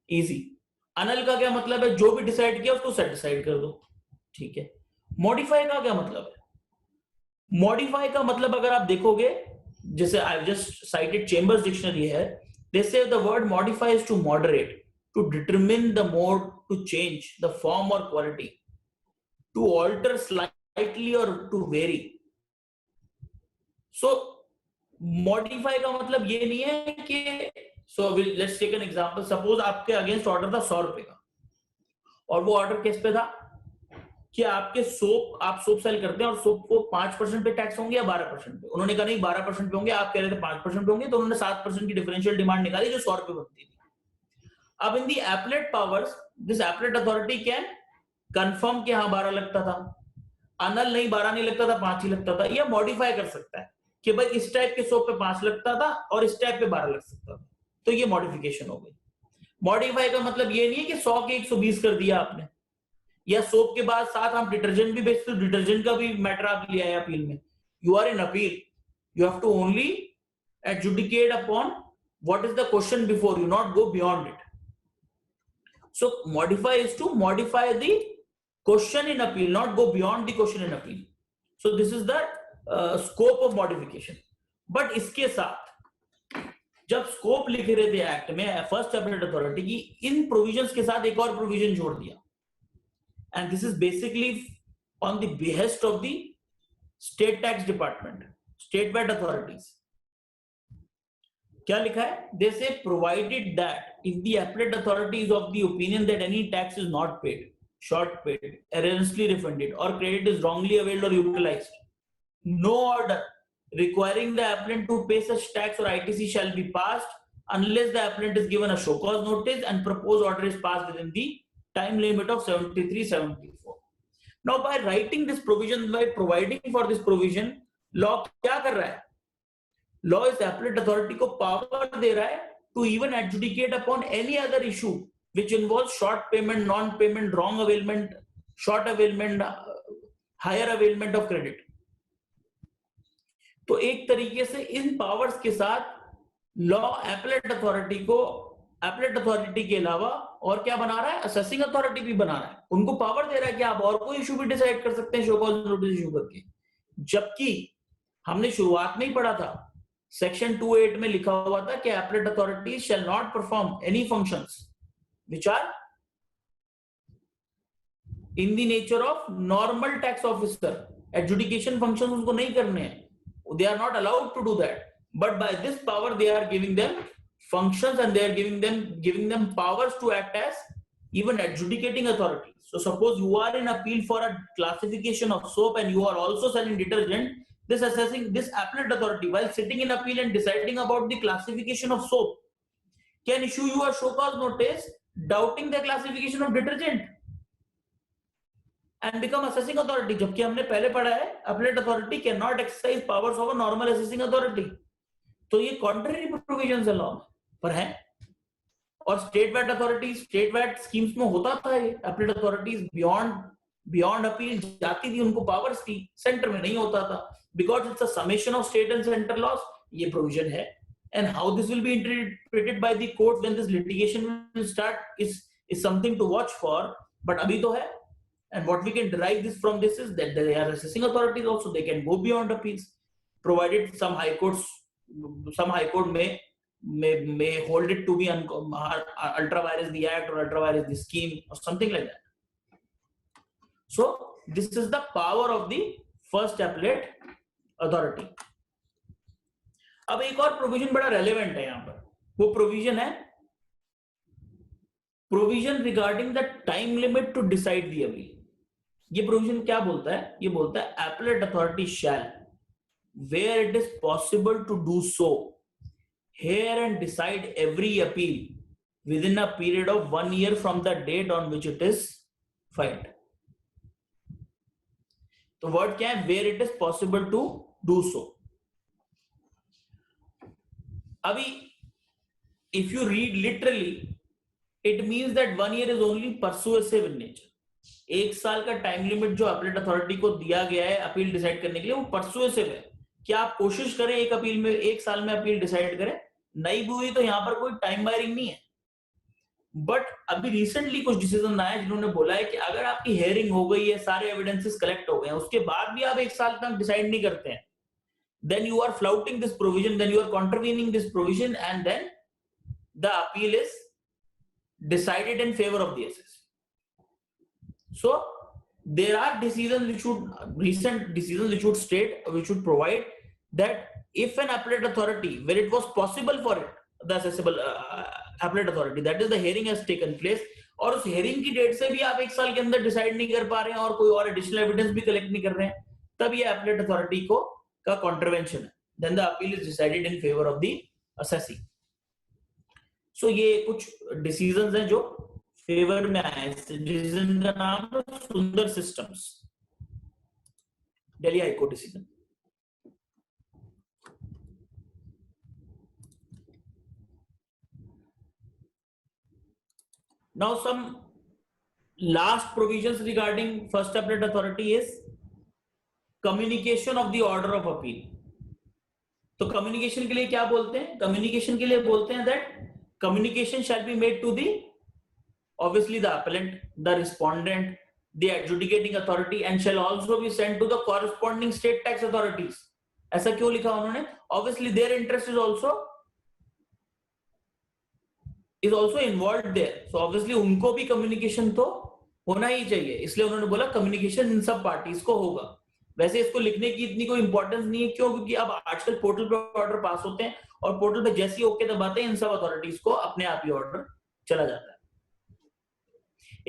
इजी. अनल का क्या मतलब है, जो भी डिसाइड किया उसको सेटिस्फाइड कर दो, ठीक है. मॉडिफाई का क्या मतलब है, मॉडिफाई का मतलब अगर आप देखोगे, जैसे I just cited Chambers dictionary है, they say the word modify is to moderate, to determine the mode, to change the form or quality, to alter slightly or to vary. So modify का मतलब ये नहीं है कि So let's take an example. Suppose आपके against order था 100 रुपए का, और वो ऑर्डर किस पे था कि आपके आप सोप सेल करते हैं और सोप को 5% पे टैक्स होंगे या 12% पे. उन्होंने कहा नहीं 12% पे होंगे, आप कह रहे थे 5% पे होंगे, तो उन्होंने 7% की डिफरेंशियल डिमांड निकाली जो 100 रुपए बनती थी. अब in the appellate powers, this appellate authority can confirm कि हाँ 12 लगता था, अनल नहीं 12 नहीं लगता था, 5 ही लगता था, या मॉडिफाई कर सकता है कि भाई इस टाइप के सोप पे 5 लगता था और इस टाइप पे 12 लग सकता था. तो ये मॉडिफिकेशन हो गई. मॉडिफाई का मतलब ये नहीं है कि 100 के 120 कर दिया आपने, या सोप के बाद साथ आप डिटर्जेंट भी बेचते हो, डिटर्जेंट का भी मैटर आप ले आए अपील में. You are in appeal, you have to only adjudicate upon what is the question before you, not go beyond it. So modify is to modify the question in appeal, not go beyond the question in appeal. So this is the scope of modification. But इसके साथ जब scope लिख रहे थे act में first appellate authority की, इन provisions के साथ एक और प्रोविजन जोड़ दिया, and this is basically on the behest of the state tax department, state VAT authorities. क्या लिखा है, they say provided that if the appellate authority is of the opinion that any tax is not paid, short paid, erroneously refunded, or credit is wrongly availed or utilized, no order requiring the applicant to pay such tax or ITC shall be passed unless the applicant is given a show cause notice and proposed order is passed within the time limit of 73-74. Now by writing this provision, by providing for this provision, law क्या कर रहा है, law इस appellate authority को power दे रहा है to even adjudicate upon any other issue which involves short payment, non-payment, wrong availment, short availment, higher availment of credit. तो एक तरीके से इन पावर्स के साथ लॉ एपलेट अथॉरिटी को एपलेट अथॉरिटी के अलावा और क्या बना रहा है, असेसिंग अथॉरिटी भी बना रहा है. उनको पावर दे रहा है कि आप और कोई इशू भी डिसाइड कर सकते हैं शो कॉज नोटिस इशू करके. जबकि हमने शुरुआत में ही पढ़ा था, सेक्शन 28 में लिखा हुआ था कि appellate authority shall not perform any functions which are in the nature of normal tax officer. Adjudication function उनको नहीं करने हैं. They are not allowed to do that, but by this power they are giving them functions and they are giving them powers to act as even adjudicating authority. So suppose you are in appeal for a classification of soap and you are also selling detergent, this appellate authority, while sitting in appeal and deciding about the classification of soap, can issue you a show cause notice doubting the classification of detergent and become assessing authority. जबकि हमने पहले पढ़ा है appellate authority cannot exercise powers of a normal assessing authority. तो ये contrary provisions है law में, पर है. और state VAT authorities, state VAT schemes में होता था ये, appellate authorities beyond appeal जाती थी, उनको powers थी, center में नहीं होता था, because it's a summation of state and center laws. ये provision है, and how this will be interpreted by the court when this litigation will start is something to watch for. But अभी तो है. And what we can derive this from this is that they are assessing authorities also. They can go beyond appeals, provided some high court may hold it to be ultra vires the act or ultra vires the scheme or something like that. So this is the power of the first appellate authority. अब एक और provision बड़ा relevant है यहाँ पर. वो provision है provision regarding the time limit to decide the appeal. ये प्रोविजन क्या बोलता है? ये बोलता है appellate authority shall where it is possible to do so hear and decide every appeal within a period of 1 year from the date on which it is filed. तो word क्या है? Where it is possible to do so. अभी if you read literally it means that 1 year is only persuasive in nature. 1 साल का time limit जो appeal authority को दिया गया है अपील डिसाइड करने के लिए, वो परसुएसिव है कि आप कोशिश करें एक अपील में 1 साल में अपील डिसाइड करें. नहीं भी हुई तो यहाँ पर कोई टाइम बायरिंग नहीं है. बट अभी रिसेंटली कुछ डिसीजन आए जिन्होंने बोला है कि अगर आपकी हेयरिंग हो गई है, सारे एविडेंसेस कलेक्ट हो गए हैं, उसके बाद भी आप 1 साल तक डिसाइड नहीं करते हैं, then you are flouting this provision, then you are contravening this provision, and then the appeal is decided in favor of the assessee. So there are decisions recent decisions which should provide that if an appellate authority, where it was possible for it, the assessable appellate authority, that is the hearing has taken place, और उस hearing की date से भी आप 1 साल के अंदर decide नहीं कर पा रहे हैं और कोई और एडिशनल एविडेंस भी कलेक्ट नहीं कर रहे हैं, तब ये appellate authority का कॉन्ट्रवेंशन है. then the appeal is decided in favor of the assessee. So ये कुछ डिसीजंस हैं जो फेवर में आए. डिसीजन का नाम है सुंदर systems, Delhi high court decision. Now some last provisions regarding first appellate authority is communication of the order of appeal. तो कम्युनिकेशन के लिए क्या बोलते हैं? कम्युनिकेशन के लिए बोलते हैं that communication shall be made to the obviously the appellant, the respondent, the adjudicating authority, and shall also be sent to the corresponding state tax authorities. ऐसा क्यों लिखा उन्होंने? Obviously their interest is also involved there. So obviously उनको भी communication तो होना ही चाहिए, इसलिए उन्होंने बोला communication इन सब पार्टीज को होगा. वैसे इसको लिखने की इतनी कोई इंपॉर्टेंस नहीं है. क्यों? क्योंकि अब आजकल पोर्टल पे ऑर्डर पास होते हैं और पोर्टल पे जैसे ही ओके दबाते हैं इन सब अथॉरिटीज को अपने आप ही ऑर्डर चला जाता है.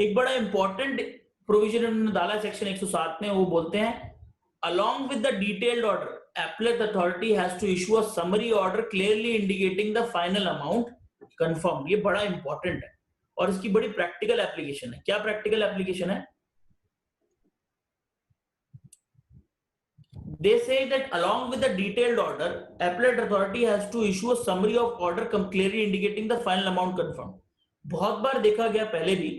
एक बड़ा इंपॉर्टेंट प्रोविजन उन्होंने डाला सेक्शन 107 में, वो बोलते हैं along with the detailed order appellate authority has to issue a summary order clearly indicating the final amount confirmed. ये बड़ा इंपॉर्टेंट है और इसकी बड़ी प्रैक्टिकल एप्लीकेशन है. क्या प्रैक्टिकल एप्लीकेशन है? they say that along with the detailed order, appellate authority has to issue a summary of order clearly indicating the final amount confirmed. बहुत बार देखा गया पहले भी,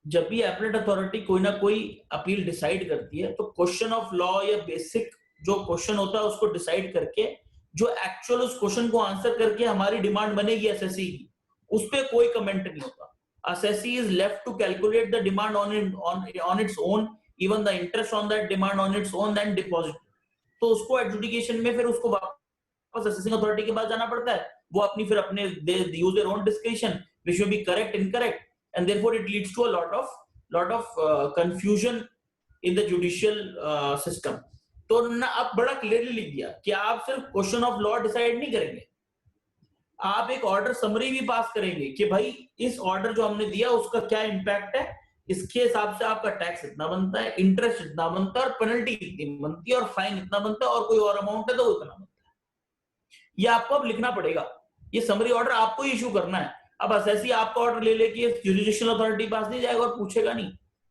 जब भी appellate authority कोई ना कोई अपील डिसाइड करती है तो क्वेश्चन ऑफ लॉ या बेसिक जो क्वेश्चन होता है उसको डिसाइड करके जो एक्चुअल उस क्वेश्चन को आंसर करके हमारी डिमांड बनेगी एसएससी की, उस पर कोई कमेंट नहीं होता. Assessee is left to calculate the demand on its own, even the interest on that demand on its own, and deposit. तो उसको एडजुडिकेशन में फिर उसको वापस असेसिंग अथॉरिटी के पास जाना पड़ता है. वो अपनी फिर अपने use their own description which may be correct incorrect, and therefore it leads to a lot of confusion in the judicial system. तो ना अब बड़ा क्लियरली लिख दिया कि आप सिर्फ क्वेश्चन ऑफ लॉ डिसाइड नहीं करेंगे, आप एक ऑर्डर समरी भी पास करेंगे कि भाई इस ऑर्डर जो हमने दिया उसका क्या इंपैक्ट है, इसके हिसाब से आपका टैक्स इतना बनता है, इंटरेस्ट इतना बनता है, और पेनल्टी इतनी बनती है, और फाइन इतना बनता है, और कोई और अमाउंट है तो वो इतना बनता है. ये आपको अब लिखना पड़ेगा. ये समरी ऑर्डर आपको इशू करना है. अब असेसी आपका ऑर्डर ले लेके जुडिशियल अथॉरिटी पास नहीं जाएगा और पूछेगा नहीं,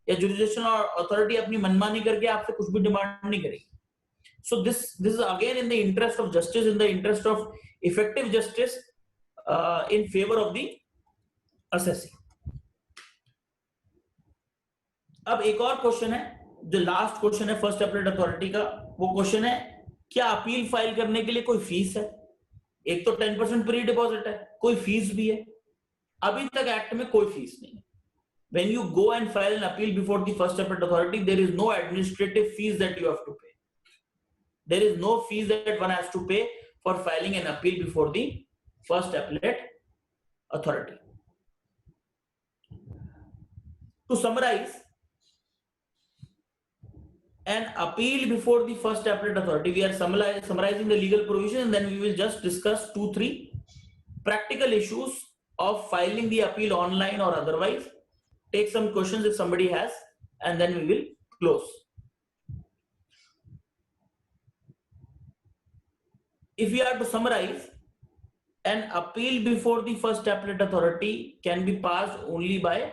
या जुडिशियल अथॉरिटी अपनी मनमानी करके आपसे कुछ भी डिमांड नहीं करेगी. सो this is again in the interest of justice, in the interest of effective justice, in favor of the assessee. अब एक और क्वेश्चन है, जो लास्ट क्वेश्चन है फर्स्ट अपीलेट अथॉरिटी का, वो क्वेश्चन है क्या अपील फाइल करने के लिए कोई फीस है? एक तो 10% प्री डिपॉजिट है, कोई फीस भी है. अभी तक एक्ट में कोई फीस नहीं है. When you go and file an appeal before the first appellate authority, there is no administrative fees that you have to pay. There is no fees that one has to pay for filing an appeal before the first appellate authority. To summarize, an appeal before the first appellate authority, we are summarizing the legal provision, and then we will just discuss 2-3 practical issues of filing the appeal online or otherwise, take some questions if somebody has, and then we will close. If we are to summarize, an appeal before the first appellate authority can be passed only by,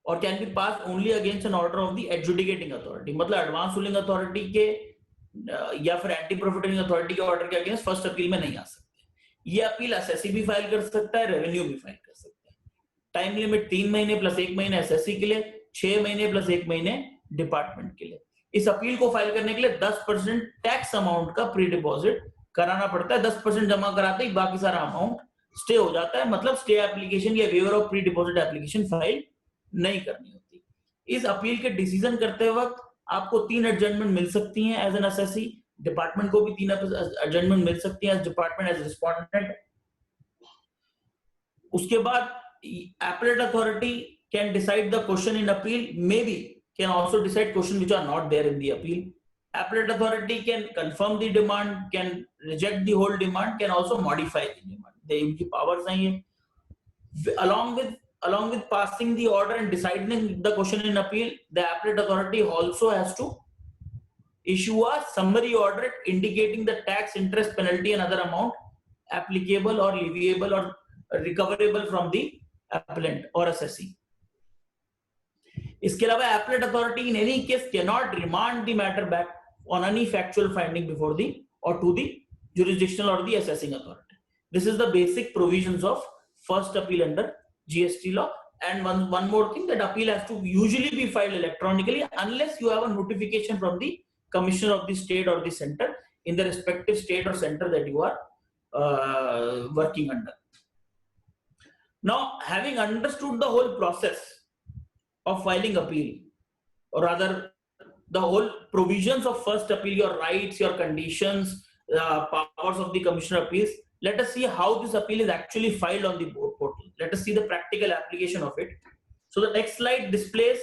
or can be passed only against an order of the adjudicating authority. मतलब advance ruling authority के या फिर anti profiting authority के order के against first appeal में नहीं आ सकते. ये अपील एसएससी भी फाइल कर सकता है, रेवेन्यू भी फाइल कर सकता है. टाइम लिमिट 3 महीने प्लस 1 महीने एसएससी के लिए, 6 महीने प्लस 1 महीने डिपार्टमेंट के लिए. इस अपील को फाइल करने के लिए 10% टैक्स अमाउंट का प्री डिपॉजिट कराना पड़ता है. 10% जमा कराते ही बाकी सारा अमाउंट स्टे हो जाता है. मतलब स्टे एप्लीकेशन या waiver of pre deposit application file नहीं करनी होती. इस अपील के डिसीजन करते वक्त आपको 3 एडजमेंट मिल सकती हैं एज एन एसएससी. डिपार्टमेंट को भी 3 एडजमेंट मिल सकती है एज डिपार्टमेंट, एज रिस्पोंडेंट. उसके बाद appellate authority can decide the question in appeal, maybe can also decide questions which are not there in the appeal. Appellate authority can confirm the demand, can reject the whole demand, can also modify the demand. They have the powers हैं ये. Along with passing the order and deciding the question in appeal, the appellate authority also has to issue a summary order indicating the tax, interest, penalty, and other amount applicable or leviable or recoverable from the appellant or assessee. इसके अलावा appellate authority in any case cannot remand the matter back on any factual finding before the or to the jurisdictional or the assessing authority. This is the basic provisions of first appeal under GST law. And one more thing, that appeal has to usually be filed electronically unless you have a notification from the commissioner of the state or the center in the respective state or center that you are working under. Now, having understood the whole process of filing appeal, or rather the whole provisions of first appeal, your rights, your conditions, powers of the commissioner of appeals, let us see how this appeal is actually filed on the board portal. Let us see the practical application of it. So the next slide displays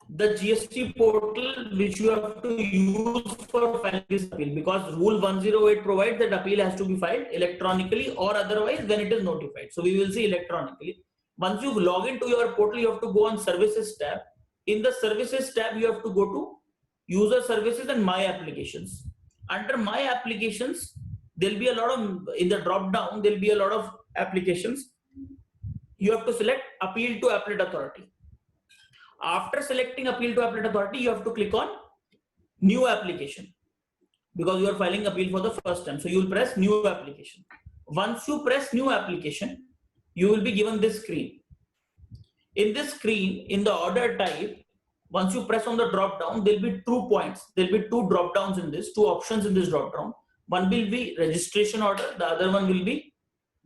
the GST portal which you have to use for filing this appeal, because Rule 108 provides that appeal has to be filed electronically or otherwise when it is notified. So we will see electronically. Once you log into your portal, you have to go on Services tab. In the Services tab, you have to go to User Services and My Applications. Under My Applications, there will be a lot of, in the drop down, there will be a lot of applications. You have to select Appeal to Appellate Authority. After selecting appeal to appellate authority, you have to click on new application because you are filing appeal for the first time. So you will press new application. Once you press new application, you will be given this screen. In this screen, in the order type, once you press on the drop down, there'll be 2 points. There'll be 2 drop downs in this, 2 options in this drop down. One will be registration order, the other one will be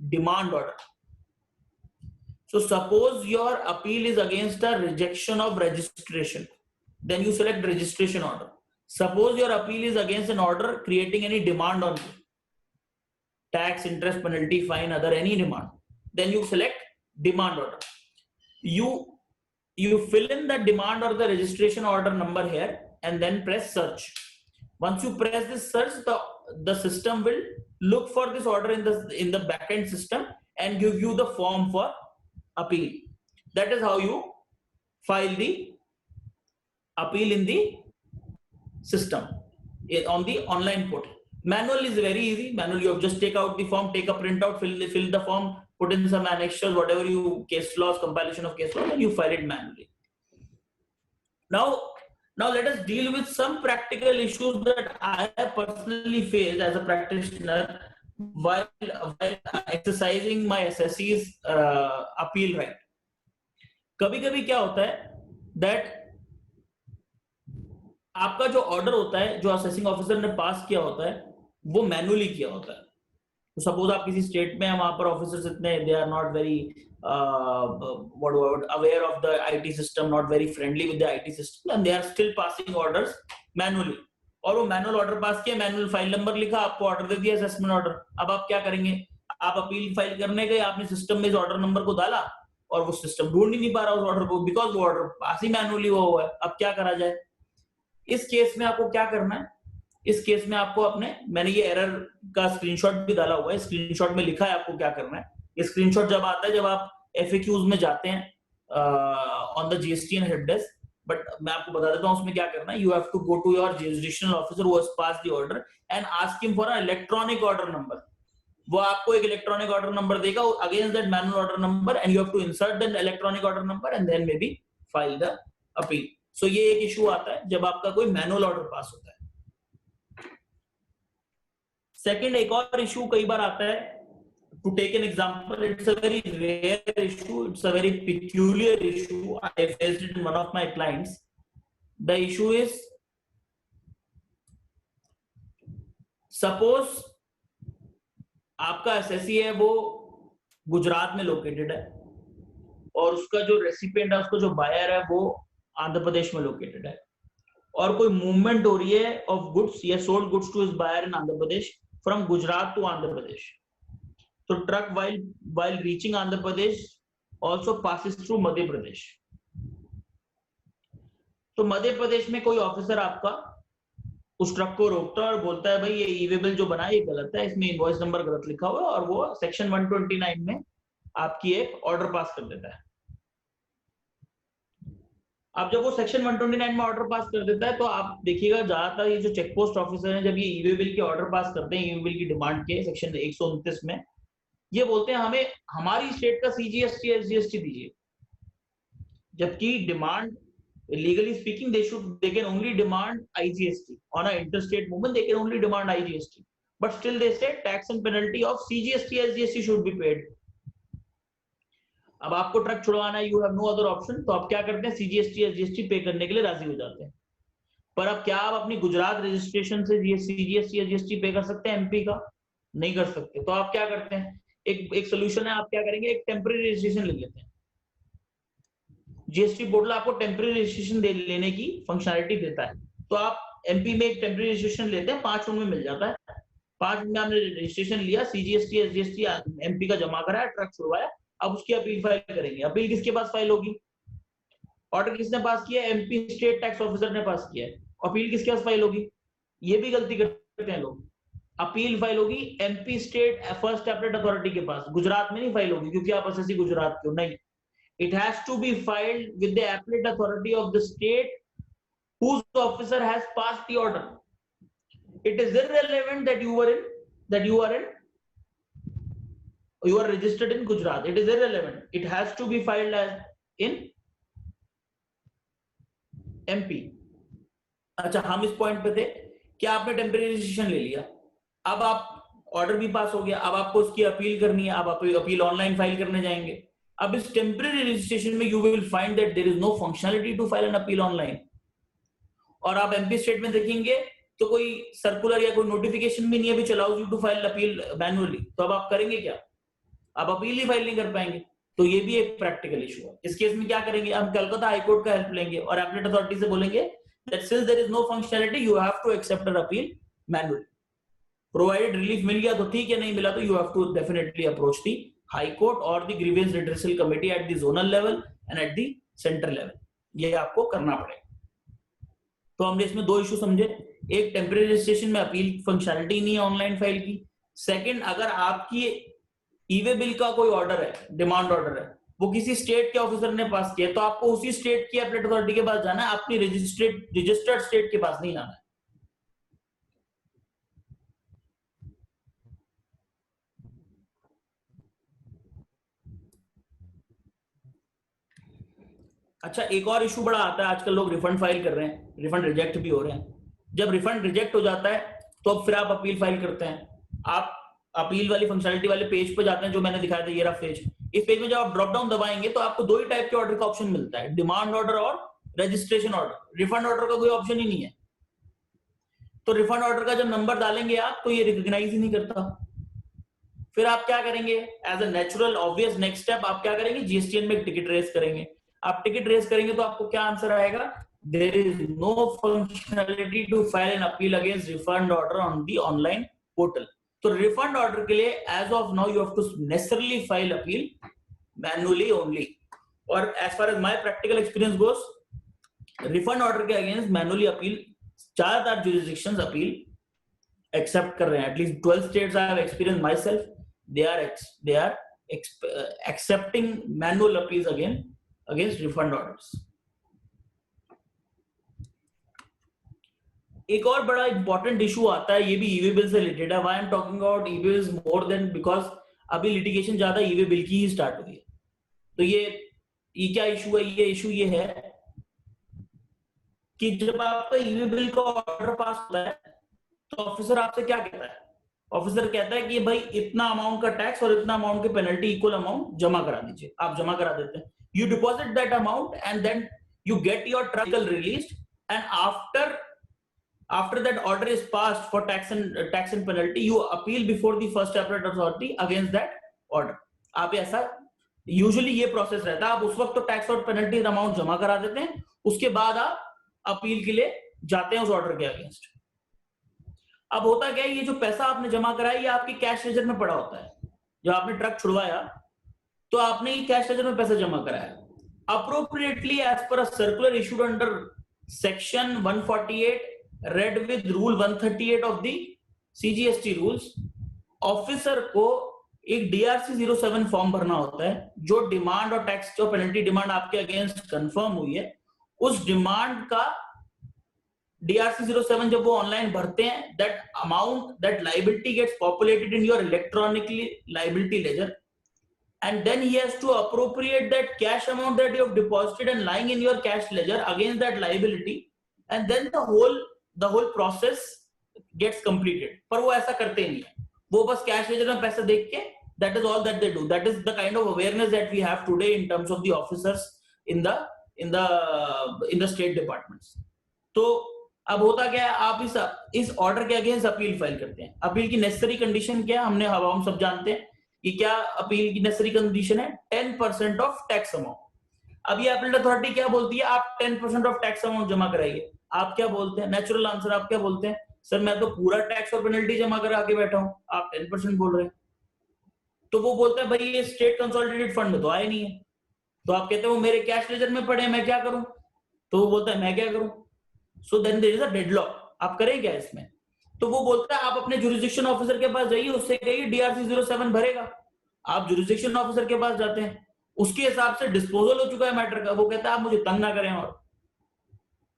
demand order. So suppose your appeal is against a rejection of registration, then you select registration order. Suppose your appeal is against an order creating any demand on you, tax, interest, penalty, fine, other any demand, then you select demand order. You fill in the demand or the registration order number here and then press search. Once you press this search, the system will look for this order in the backend system and give you the form for appeal. That is how you file the appeal in the system on the online portal. Manual is very easy. Manual, you have just take out the form, take a printout, fill the form, put in some annexures, whatever you case laws, compilation of case law, and you file it manually. Now let us deal with some practical issues that I have personally faced as a practitioner while exercising my SSC's appeal right. कभी-कभी क्या होता है that आपका जो order होता है, जो assessing officer ने पास किया होता है, वो मैनुअली किया होता है. तो सपोज आप किसी स्टेट में हैं, वहां पर ऑफिसर्स इतने they are not very aware of the IT system, not very friendly with the IT system, and they are still passing orders manually. और वो मैनुअल ऑर्डर पास किया, मैनुअल फाइल नंबर लिखा, आपको ऑर्डर दे दिया assessment order. अब आप क्या करेंगे? आप अपील फाइल करने गए, आपने सिस्टम में इस ऑर्डर नंबर को डाला और वो सिस्टम ढूंढ ही नहीं पा रहा उस ऑर्डर को, बिकॉज वो ऑर्डर पास ही मैनुअली हुआ है. अब क्या करा जाए? इस केस में आपको क्या करना है? इस केस में आपको मैंने ये एरर का स्क्रीनशॉट भी डाला हुआ है, स्क्रीनशॉट में लिखा है आपको क्या करना है. ये स्क्रीनशॉट जब आता है, जब आप FAQs में जाते हैं on the GST and help desk, but मैं आपको बता देता हूं उसमें क्या करना है. You have to go to your jurisdictional officer who has passed the order and ask him for a electronic order number. वो आपको एक इलेक्ट्रॉनिक ऑर्डर नंबर देगा against that manual order number, and you have to insert that electronic order number and then may be file the appeal. So ये एक issue आता है जब आपका कोई मैनुअल ऑर्डर पास होता है. सेकंड, एक और इशू कई बार आता है. To take an example, it's a very rare issue, it's a very peculiar issue. I faced it in one of my clients. The issue is, suppose आपका SSC है वो गुजरात में लोकेटेड है और उसका जो रेसिपिएंट है, उसका जो बायर है वो आंध्र प्रदेश में लोकेटेड है, और कोई मूवमेंट हो रही है ऑफ गुड्स या sold goods to his buyer in Andhra Pradesh from Gujarat to Andhra Pradesh. तो truck while reaching Andhra Pradesh also passes through Madhya Pradesh. तो मध्य प्रदेश में कोई ऑफिसर आपका उस ट्रक को रोकता है और बोलता है भाई ये ई-वे बिल जो बना है ये गलत है, इसमें इनवॉइस नंबर गलत लिखा हुआ है, और वो सेक्शन 129 में आपकी एक ऑर्डर पास कर देता है. अब जब वो सेक्शन 129 में ऑर्डर पास कर देता है, तो आप देखिएगा ज्यादातर ये जो चेक पोस्ट ऑफिसर हैं, जब ये ई-वे बिल के ऑर्डर पास करते हैं, ई-वे बिल की डिमांड के सेक्शन 129 में, ये बोलते हैं हमें हमारी स्टेट का CGST SGST दीजिए, जबकि demand legally speaking they can only demand IGST on an interstate movement. They can only demand IGST, but still they say tax and penalty of CGST SGST should be paid. अब आपको truck छुड़वाना है, you have no other option, तो आप क्या करते हैं? CGST SGST पे करने के लिए राजी हो जाते हैं. पर अब क्या आप अपनी गुजरात रजिस्ट्रेशन से CGST SGST पे कर सकते हैं? MP का नहीं कर सकते. तो आप क्या करते हैं? एक सोल्यूशन है. आप क्या करेंगे? एक टेम्पररी रजिस्ट्रेशन ले लेते हैं. GST पोर्टल आपको टेम्पररी रजिस्ट्रेशन लेने की फंक्शनैलिटी देता है. तो आप MP में एक टेम्पररी रजिस्ट्रेशन लेते हैं, 5 में मिल जाता है. 5 में आपने रजिस्ट्रेशन लिया, CGST SGST MP का जमा कराया, ट्रक छुड़वाया, अब उसकी अपील फाइल करेंगे. अपील किसके पास फाइल होगी? ऑर्डर किसने पास किया? MP स्टेट टैक्स ऑफिसर ने पास किया है. अपील किसके पास फाइल होगी? ये भी गलती करते हैं लोग. अपील फाइल होगी MP state first appellate authority के पास, गुजरात में नहीं फाइल होगी क्योंकि आप SSC गुजरात के हो. नहीं, it has to be filed with the appellate authority of the state whose officer has passed the order. It is irrelevant that you are registered in Gujarat. It is irrelevant. It has to be filed as in MP. अच्छा, हम इस point पे थे कि आपने temporary registration ले लिया, अब आप ऑर्डर भी पास हो गया, अब आपको उसकी अपील करनी है, अब आप अपील ऑनलाइन फाइल करने जाएंगे। अब इस टेम्परेरी रजिस्ट्रेशन में you will find that there is no functionality to file an appeal online. और आप एमपी स्टेट में देखेंगे तो कोई सर्कुलर या कोई नोटिफिकेशन भी नहीं है which allows you to file appeal manually. तो अब आप करेंगे क्या? आप अपील ही फाइल नहीं कर पाएंगे। तो ये भी एक प्रैक्टिकल इशू है। इस केस में क्या करेंगे, हम कलकत्ता हाईकोर्ट का हेल्प लेंगे और एपलेट अथॉरिटी से बोलेंगे that since there is no functionality you have to accept an appeal manually, provided relief मिल गया तो ठीक है, नहीं मिला तो you have to definitely approach the high court or the grievance redressal committee at the zonal level and at the central level। ये आपको करना पड़ेगा। तो हमने इसमें दो इशू समझे, एक टेम्परेरी रजिस्ट्रेशन में अपील फंक्शनलिटी नहीं है ऑनलाइन फाइल की। सेकंड, अगर आपकी ईवे बिल का कोई ऑर्डर है, डिमांड ऑर्डर है, वो किसी स्टेट के ऑफिसर ने पास किया, तो आपको उसी स्टेट की एपलेट अथॉरिटी के पास जाना है, अपनी रजिस्टर्ड स्टेट के पास नहीं जाना है। अच्छा, एक और इशू बड़ा आता है आजकल, लोग रिफंड फाइल कर रहे हैं, रिफंड रिजेक्ट भी हो रहे हैं। जब रिफंड रिजेक्ट हो जाता है तो अब फिर आप अपील फाइल करते हैं। आप अपील वाली फंक्शनलिटी वाले पेज पर जाते हैं, जो मैंने दिखाया था, ये रहा पेज। इस पेज में जब आप ड्रॉप डाउन दबाएंगे तो आपको दो ही टाइप के ऑर्डर का ऑप्शन मिलता है, डिमांड ऑर्डर और रजिस्ट्रेशन ऑर्डर। रिफंड ऑर्डर का कोई ऑप्शन ही नहीं है। तो रिफंड ऑर्डर का जब नंबर डालेंगे आप, तो ये रिकॉग्नाइज ही नहीं करता। फिर आप क्या करेंगे, as a natural obvious next step आप क्या करेंगे, जीएसटीएन में एक टिकट रेज करेंगे। आप टिकट रेज करेंगे तो आपको क्या आंसर आएगा, there is no functionality to file an appeal against refund order on the online portal. तो रिफंड ऑर्डर के लिए as of now you have to necessarily file appeal manually only. और as far as my practical experience goes, refund order के against manually appeal ज्यादातर jurisdictions appeal accept कर रहे हैं। At least 12 states I have experience myself, they are accepting manual appeals against refund orders। एक और बड़ा important issue आता है, ये भी ईवे बिल से रिलेटेड है। Why I am talking about e-way bills more than, because अभी लिटिगेशन ज्यादा ईवे बिल की ही स्टार्ट हुई है। तो ये क्या इशू है, ये इशू ये है कि जब आपका ईवे बिल का ऑर्डर पास होता है तो ऑफिसर आपसे क्या कहता है, ऑफिसर कहता है कि भाई इतना अमाउंट का टैक्स और इतना अमाउंट की पेनल्टी इक्वल अमाउंट जमा करा दीजिए। आप जमा करा देते हैं, you deposit that amount and then you get your truck released, and after that order is passed for tax and penalty, you appeal before the first appellate authority against that order। आप ऐसा usually ये process रहता है। आप उस वक्त तो tax और पेनल्टी अमाउंट जमा करा देते हैं, उसके बाद आप अपील के लिए जाते हैं उस ऑर्डर के अगेंस्ट। अब होता क्या है, ये जो पैसा आपने जमा कराया ये आपके कैश लेजर में पड़ा होता है। जब आपने ट्रक छुड़वाया तो आपने ये कैश लेजर में पैसा जमा कराया। Appropriately as per a circular issued under section 148 read with rule 138 of the CGST rules, officer को एक DRC 07 फॉर्म भरना होता है। जो डिमांड और टैक्स और पेनल्टी डिमांड आपके अगेंस्ट कंफर्म हुई है, उस डिमांड का DRC 07 जब वो ऑनलाइन भरते हैं, that amount, that liability gets populated in your electronically liability ledger, and then he has to appropriate that cash amount that you have deposited and lying in your cash ledger against that liability, and then the whole process gets completed। पर वो ऐसा करते नहीं है, वो बस cash ledger में पैसा देख के that is all that they do। That is the kind of awareness that we have today in terms of the officers in the state departments। तो अब होता क्या है, आप इस ऑर्डर के अगेंस्ट अपील फाइल करते हैं। अपील की नेसेसरी कंडीशन क्या है, हम सब जानते हैं कि क्या अपील की नेसेसरी कंडीशन है, 10% ऑफ टैक्स अमाउंट। अब ये अपील अथॉरिटी क्या बोलती है, आप 10% ऑफ टैक्स अमाउंट जमा कराइए। आप क्या बोलते हैं, नेचुरल आंसर आप क्या बोलते हैं, सर मैं तो पूरा टैक्स और पेनल्टी जमा करा के बैठा हूं, आप 10% बोल रहे हैं। तो वो बोलता है भाई ये स्टेट कंसोलिडेटेड फंड में तो आए नहीं है। तो आप कहते हैं वो मेरे कैश लेजर में पड़े, मैं क्या करूं। तो वो बोलता है मैं क्या करूं। So then there is a deadlock, आप करें क्या इसमें। तो वो बोलता है आप अपने जुरिसडिक्शन ऑफिसर के पास जाइए, उससे कहिए DRC 07 भरेगा। आप जुरिसडिक्शन ऑफिसर के पास जाते हैं, उसके हिसाब से डिस्पोजल हो चुका है मैटर का, वो कहता है आप मुझे तंग ना करें। और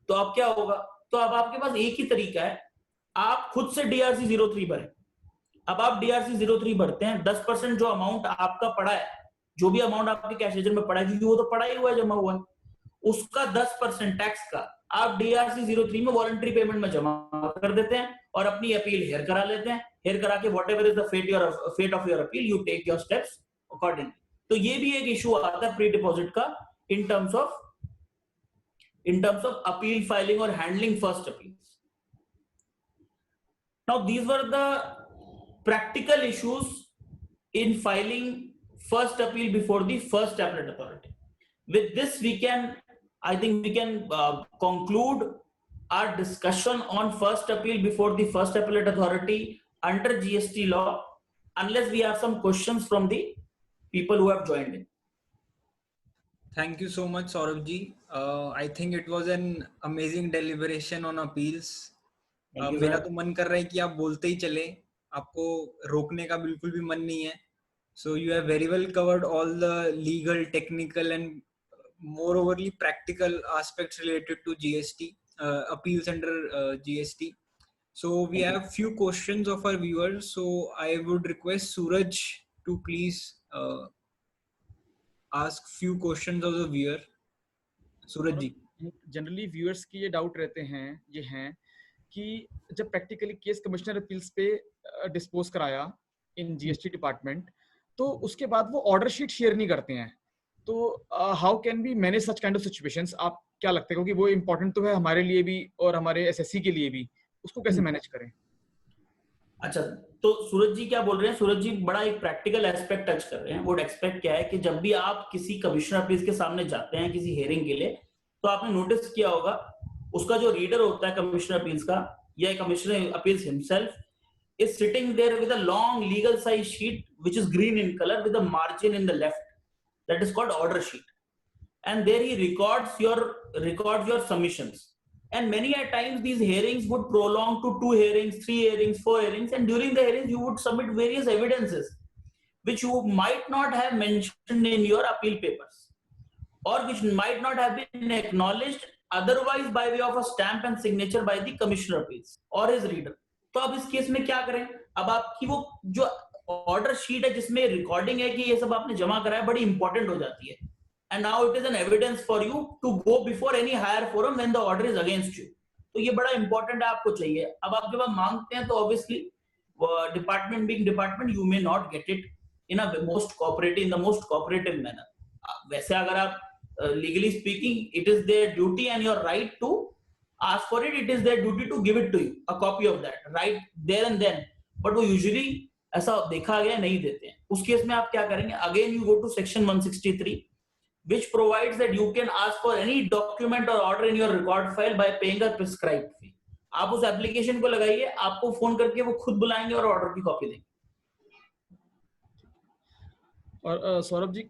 तो अब क्या होगा, तो अब आपके पास एक ही तरीका है, आप खुद से DRC 03 भरें। अब आप DRC 03 भरते हैं, 10% जो अमाउंट आपका पड़ा है, जो भी अमाउंट आपके कैश लेजर में पड़ा है, क्योंकि वो तो पड़ा ही हुआ है, जमा हुआ है, उसका 10% टैक्स का आप DRC 03 में वॉलंटरी पेमेंट में जमा कर देते हैं और अपनी अपील हेयर करा लेते हैं। हेयर करा के whatever is the fate of your appeal, you take your steps accordingly. तो ये भी एक इशू आता है प्री डिपॉजिट का in terms of appeal filing और handling first appeals. Now these were the practical issues in filing first appeal before the first appellate authority. With this, I think we can conclude our discussion on first appeal before the first appellate authority under GST law, unless we have some questions from the people who have joined in. Thank you so much, Saurabh ji. I think it was an amazing deliberation on appeals. मेरा तो मन कर रहा है कि आप बोलते ही चले, आपको रोकने का बिल्कुल भी मन नहीं है. So you have very well covered all the legal, technical and moreoverly practical aspects related to GST, appeals under GST. So we have few questions of our viewers. So I would request Suraj to please ask few questions of the viewer. Suraj ji. Generally viewers की ये doubt रहते हैं, ये हैं कि जब practically case commissioner appeals पे dispose कराया इन जीएसटी डिपार्टमेंट, तो उसके बाद वो ऑर्डर शीट शेयर नहीं करते हैं. तो how can be manage such kind of situations? आप क्या लगता है, क्योंकि वो इम्पोर्टेंट तो है हमारे लिए भी और हमारे एसएससी के लिए भी, उसको कैसे मैनेज करें? अच्छा, तो सूरज जी क्या बोल रहे हैं? सूरज जी बड़ा एक प्रैक्टिकल एस्पेक्ट टच कर रहे हैं. वो एस्पेक्ट क्या है कि जब भी आप किसी कमिश्नर अपील्स के सामने जाते हैं किसी हियरिंग के लिए, तो आपने नोटिस किया होगा उसका जो रीडर होता है कमिश्नर अपील्स का, या commissioner appeals himself is sitting there with a long legal size sheet which is green in color with a margin in the left, that is called order sheet, and there he records your submissions. And many a times these hearings would prolong to 2 hearings, 3 hearings, 4 hearings, and during the hearings you would submit various evidences which you might not have mentioned in your appeal papers, or which might not have been acknowledged otherwise by way of a stamp and signature by the commissioner appeals or his reader. तो अब इस case में क्या करें? अब आपकी वो जो ऑर्डर शीट है जिसमें रिकॉर्डिंग है कि ये सब आपने जमा कराया, बड़ी इंपॉर्टेंट हो जाती है. And now it is an evidence for you to go before any higher forum when the order is against you. तो ये बड़ा इंपॉर्टेंट है, आपको चाहिए. अब आप जब आप मांगते हैं तो obviously department being department you may not get it in the most cooperative manner. वैसे अगर आप legally speaking it is their duty and your right to ask for it, it is their duty to give it to you, a copy of that, right there and then. But वो usually ऐसा देखा गया नहीं देते हैं. उस case में आप क्या करेंगे? Again you go to section 163 which provides that you can ask for any document or order in your record file by paying a prescribed fee. आप उस एप्लीकेशन को लगाइए, आपको फोन करके वो खुद बुलाएंगे और ऑर्डर की कॉपी देंगे. और सौरभ जी,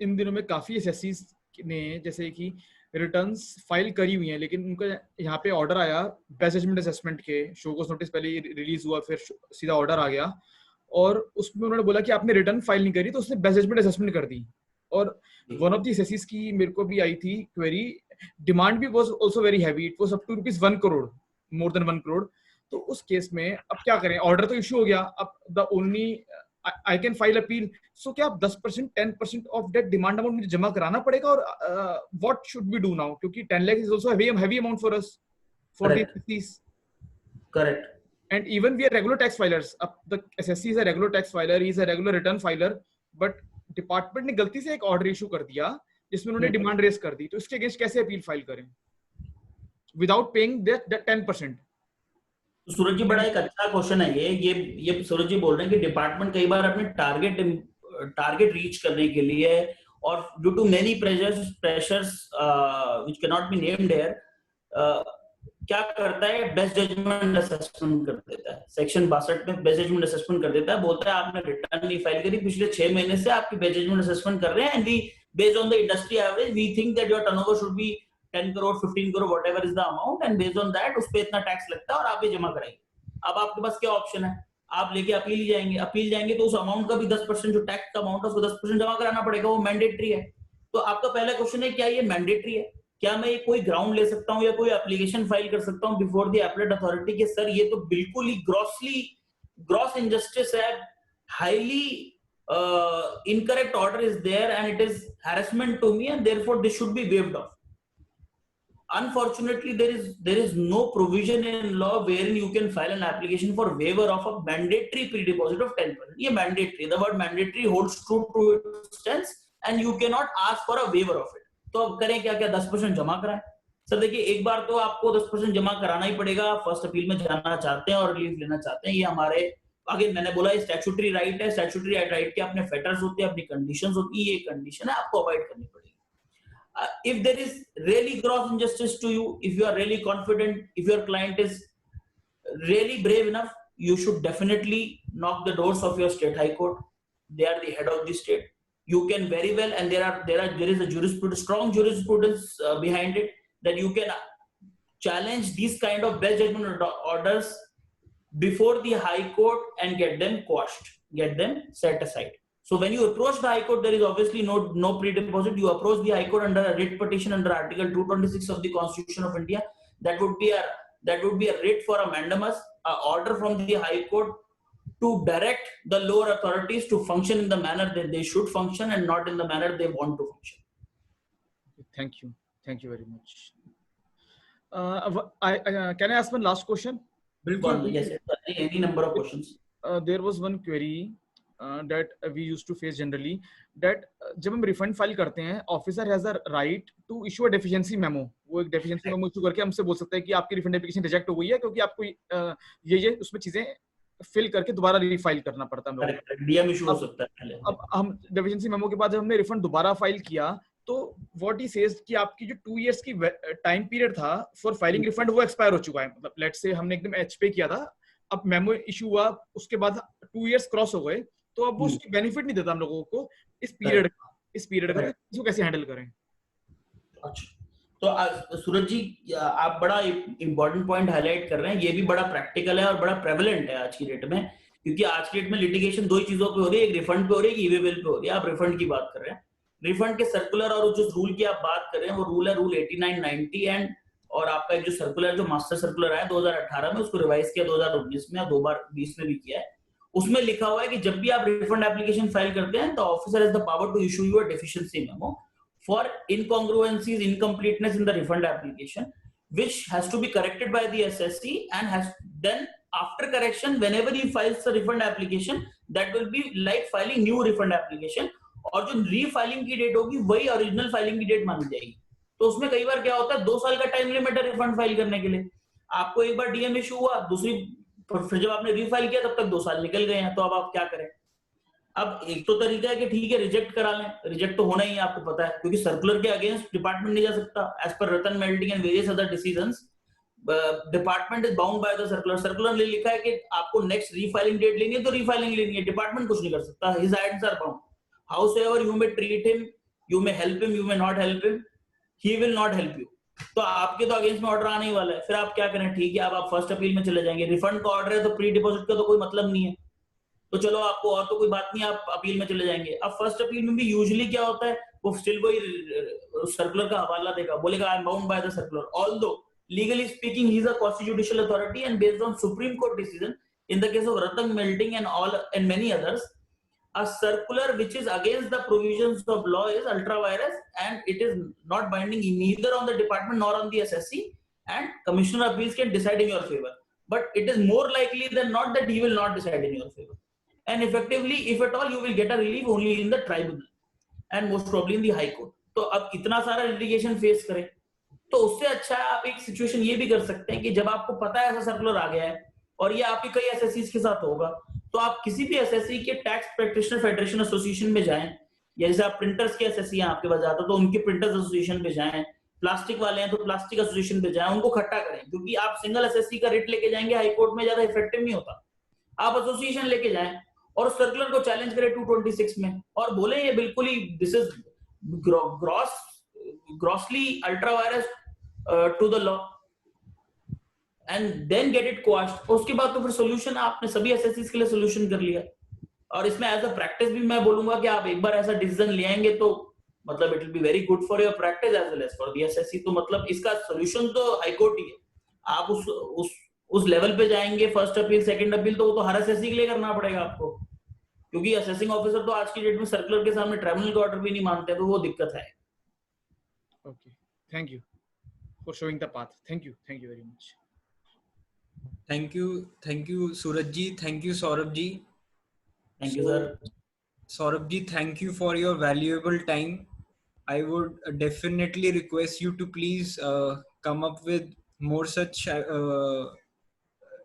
इन दिनों में काफी एसएससीज ने जैसे कि रिटर्न्स फाइल करी हुई हैं, लेकिन उनका यहाँ पे ऑर्डर आया बेस्ट जजमेंट असेसमेंट के, शोकॉज नोटिस पहले रिलीज हुआ, फिर सीधा ऑर्डर आ गया और उसमें उन्होंने बोला कि आपने रिटर्न फाइल नहीं करी, तो उसने बेस्ट जजमेंट असेसमेंट कर दी. और वन ऑफ दी एसएससीज की मेरे को भी आई थी क्वेरी, डिमांड भी was also very heavy, it was up to ₹1 crore, more than 1 crore. तो उस केस में अब क्या करें? ऑर्डर तो इशू हो गया, अब the only I can file appeal. So क्या 10%, 10% of that demand amount मुझे जमा कराना पड़ेगा? और what should we do now? क्योंकि 10 lakh is also a heavy amount for us, for the SSCs. Correct. And even we are regular tax filers. The SSC is a regular tax filer, he is a regular return filer, but department ने गलती से एक order issue कर दिया जिसमें उन्होंने demand raise कर दी. तो इसके against कैसे appeal file करें without paying that 10%? सूरज जी बड़ा एक अच्छा क्वेश्चन है ये सूरज जी बोल रहे हैं कि डिपार्टमेंट कई बार अपने टारगेट रीच करने के लिए और due to many pressures which can not be named here क्या करता है? बेस्ट जजमेंट असेसमेंट कर देता है. सेक्शन 62 में बेस्ट जजमेंट असेसमेंट कर देता है, बोलता है आपने रिटर्न नहीं फाइल करी, पिछले 6 महीने से आपकी बेस्ट जजमेंट असेसमेंट कर रहे हैं, and we based on the industry average we think that your turnover should be 10 crore 15 crore whatever is the amount, and based on that उस पे इतना टैक्स लगता है और आप ये जमा कराएंगे. अब आपके पास क्या ऑप्शन है? आप लेके अपील जाएंगे तो उस अमाउंट का भी 10% जो टैक्स का अमाउंट है उसको 10% जमा कराना पड़ेगा, वो मैंडेटरी है. तो आपका पहला क्वेश्चन है क्या ये मैंडेटरी है? क्या मैं कोई ग्राउंड ले सकता हूँ या कोई एप्लीकेशन फाइल कर सकता हूँ बिफोर द एपेलेट अथॉरिटी के सर ये तो बिल्कुल ही ग्रॉस इनजस्टिस है, highly incorrect order is there and it is harassment to me and therefore this should be waived off. unfortunately there is no provision in law wherein you can file an application for waiver of a mandatory pre-deposit of 10%. ये mandatory, the word mandatory holds true to its stance and you cannot ask for a waiver of it. तो अब करें क्या? 10% जमा कराएं? Sir देखिए, एक बार तो आपको 10% जमा कराना ही पड़ेगा, फर्स्ट अपील में जाना चाहते हैं और रिलीफ लेना चाहते हैं, ये हमारे आगे मैंने बोला स्टैट्यूटरी राइट है, स्टैट्यूटरी राइट के अपने फेटर्स होते हैं, अपनी कंडीशंस होती है, ये कंडीशन है आपको अवॉइड करनी पड़ेगी. If there is really gross injustice to you, if you are really confident, if your client is really brave enough, you should definitely knock the doors of your state high court. They are the head of the state. You can very well, and there is a jurisprudence, strong jurisprudence behind it, that you can challenge these kind of best judgment orders before the high court and get them quashed, get them set aside. So when you approach the High Court, there is obviously no pre-deposit. You approach the High Court under a writ petition under Article 226 of the Constitution of India. That would be a writ for a mandamus, an order from the High Court to direct the lower authorities to function in the manner that they should function and not in the manner they want to function. Thank you very much. Can I ask one last question? Yes, any number of questions. There was one query that we used to face generally, that जब हम refund file करते हैं, officer has a right to issue a deficiency memo. वो एक deficiency memo issue करके हमसे बोल सकता है कि आपकी refund application reject हो गई है क्योंकि आपको ये उसमें चीजें fill करके दोबारा refile करना पड़ता है हम लोगों को. DM issue हो सकता है पहले. अब हम deficiency memo के बाद जब हमने refund दोबारा file किया, तो what he says कि आपकी जो 2 years की time period था for filing refund वो expire हो चुका है. मतलब let's say हमने एकदम H पे किया था, अब memo issue हुआ, उसके बाद 2 years cross हो गए, तो अब वो उसकी बेनिफिट नहीं देता हम लोगों को इस पीरियड का इसको कैसे हैंडल करें? अच्छा, तो सूरज जी, आप बड़ा इंपॉर्टेंट पॉइंट हाईलाइट कर रहे हैं. ये भी बड़ा प्रैक्टिकल है और बड़ा प्रेवलेंट है आज की डेट में, क्योंकि आज की डेट में लिटिगेशन दो ही चीजों पे हो रही है, एक रिफंड पे हो रही है, एक ई-वे बिल पे हो रही है. आप रिफंड की बात कर रहे हैं, रिफंड के सर्कुलर और जिस रूल की आप बात कर रहे हैं वो रूल है रूल 8990 एंड और आपका जो सर्कुलर जो मास्टर सर्कुलर आया 2018 में, उसको रिवाइज किया 2019 में और 2 बार 20 में भी किया है. उसमें लिखा हुआ है कि जब भी आप रिफंड एप्लीकेशन फाइल करते हैं तो officer has the power to issue you a deficiency memo for incongruencies incompleteness in the refund application which has to be corrected by the SSC and has then after correction whenever he files the refund application that will be like filing new refund application और जो refiling की date होगी वही original filing की date मानी जाएगी. तो उसमें कई बार क्या होता है 2 साल का टाइम लिमिट है रिफंड फाइल करने के लिए. आपको एक बार डीएम इशू हुआ, दूसरी फिर जब आपने रीफाइल किया तब तक 2 साल निकल गए हैं, तो अब आप क्या करें? अब एक तो तरीका है कि ठीक है रिजेक्ट करा लें, रिजेक्ट तो होना ही है आपको पता है, क्योंकि सर्कुलर के अगेंस्ट डिपार्टमेंट नहीं जा सकता. As per Ratan melting and various other decisions department is bound by the circular. Circular में लिखा है कि आपको नेक्स्ट रीफाइलिंग डेट लेनी है तो रीफाइलिंग लेनी है, डिपार्टमेंट कुछ नहीं कर सकता. His hands are bound. However you may treat him, you may help him, you may not help him, he will not help you. तो आपके तो अगेंस्ट में ऑर्डर आने ही वाला है, फिर आप क्या करें? ठीक है, अब आप फर्स्ट अपील में चले जाएंगे. रिफंड का ऑर्डर है तो प्री डिपॉजिट का तो कोई मतलब नहीं है, तो चलो आपको और तो कोई बात नहीं, आप अपील में चले जाएंगे. अब फर्स्ट अपील में भी यूजुअली क्या होता है, वो स्टिल कोई सर्कुलर का हवाला देगा, बोलेगा I am bound by the circular, although legally speaking he is a constitutional authority and based on supreme court decision in the case of Ratan melting and all and many others, a circular which is against the provisions of law is ultra virus and it is not binding neither on the department nor on the SSC, and commissioner of appeals can decide in your favor, but it is more likely than not that he will not decide in your favor, and effectively if at all you will get a relief only in the tribunal and most probably in the high court. तो अब इतना सारा litigation face करें तो उससे अच्छा आप एक सिचुएशन ये भी कर सकते हैं कि जब आपको पता है ऐसा सर्कुलर आ गया है और ये आपके कई एसएससीज के साथ होगा, तो आप किसी भी एसएससी के टैक्स प्रैक्टिशनर फेडरेशन एसोसिएशन में जाएं, या जैसे आप प्रिंटर्स के एसएससी हैं आपके पास जाते तो उनके प्रिंटर्स एसोसिएशन पे जाएं, प्लास्टिक वाले हैं तो प्लास्टिक एसोसिएशन पे जाएं, उनको इकट्ठा करें, क्योंकि आप सिंगल एसएससी का रिट लेके जाएंगे हाई कोर्ट में ज्यादा इफेक्टिव नहीं होता. आप एसोसिएशन लेके जाएं और सर्कुलर को चैलेंज करें 226 में और बोले ये बिल्कुल ही this is grossly ultra vires to the law and then get it quashed. उसके बाद तो फिर सोल्यूशन आपने सभी एसएससीज के लिए सोल्यूशन कर लिया. और इसमें एज अ प्रैक्टिस भी मैं बोलूंगा कि आप एक बार ऐसा डिसीजन ले आएंगे तो मतलब it will be very good for your practice as well as for the SSC. तो मतलब इसका सोल्यूशन तो हाई कोर्ट ही है. आप उस लेवल पे जाएंगे, फर्स्ट अपील सेकंड अपील, तो वो तो हर एसएससी के लिए करना पड़ेगा आपको, क्योंकि असेसिंग ऑफिसर तो आज की डेट में सर्कुलर के सामने ट्राइब्यूनल का ऑर्डर भी नहीं मानते, तो वो दिक्कत है. Okay, thank you. for showing the path. Thank you very much. Thank you, Suraj ji. Thank you, Saurabh ji. Thank you, So, sir. Saurabh ji, thank you for your valuable time. I would definitely request you to please come up with more such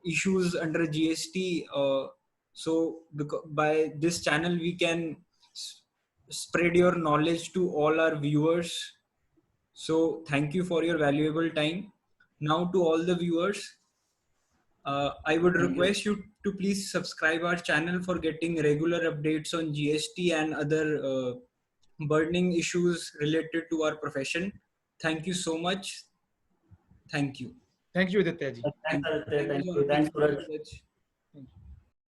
issues under GST. So, by this channel, we can spread your knowledge to all our viewers. So, thank you for your valuable time. Now, to all the viewers, I would Thank you. request you to please subscribe our channel for getting regular updates on GST and other burning issues related to our profession. Thank you so much. Thank you. Thank you, Aditya ji. Thanks, Aditya. Thank you Thank so you. much. Thank Thanks, you, Suraj. Suraj. Thank you.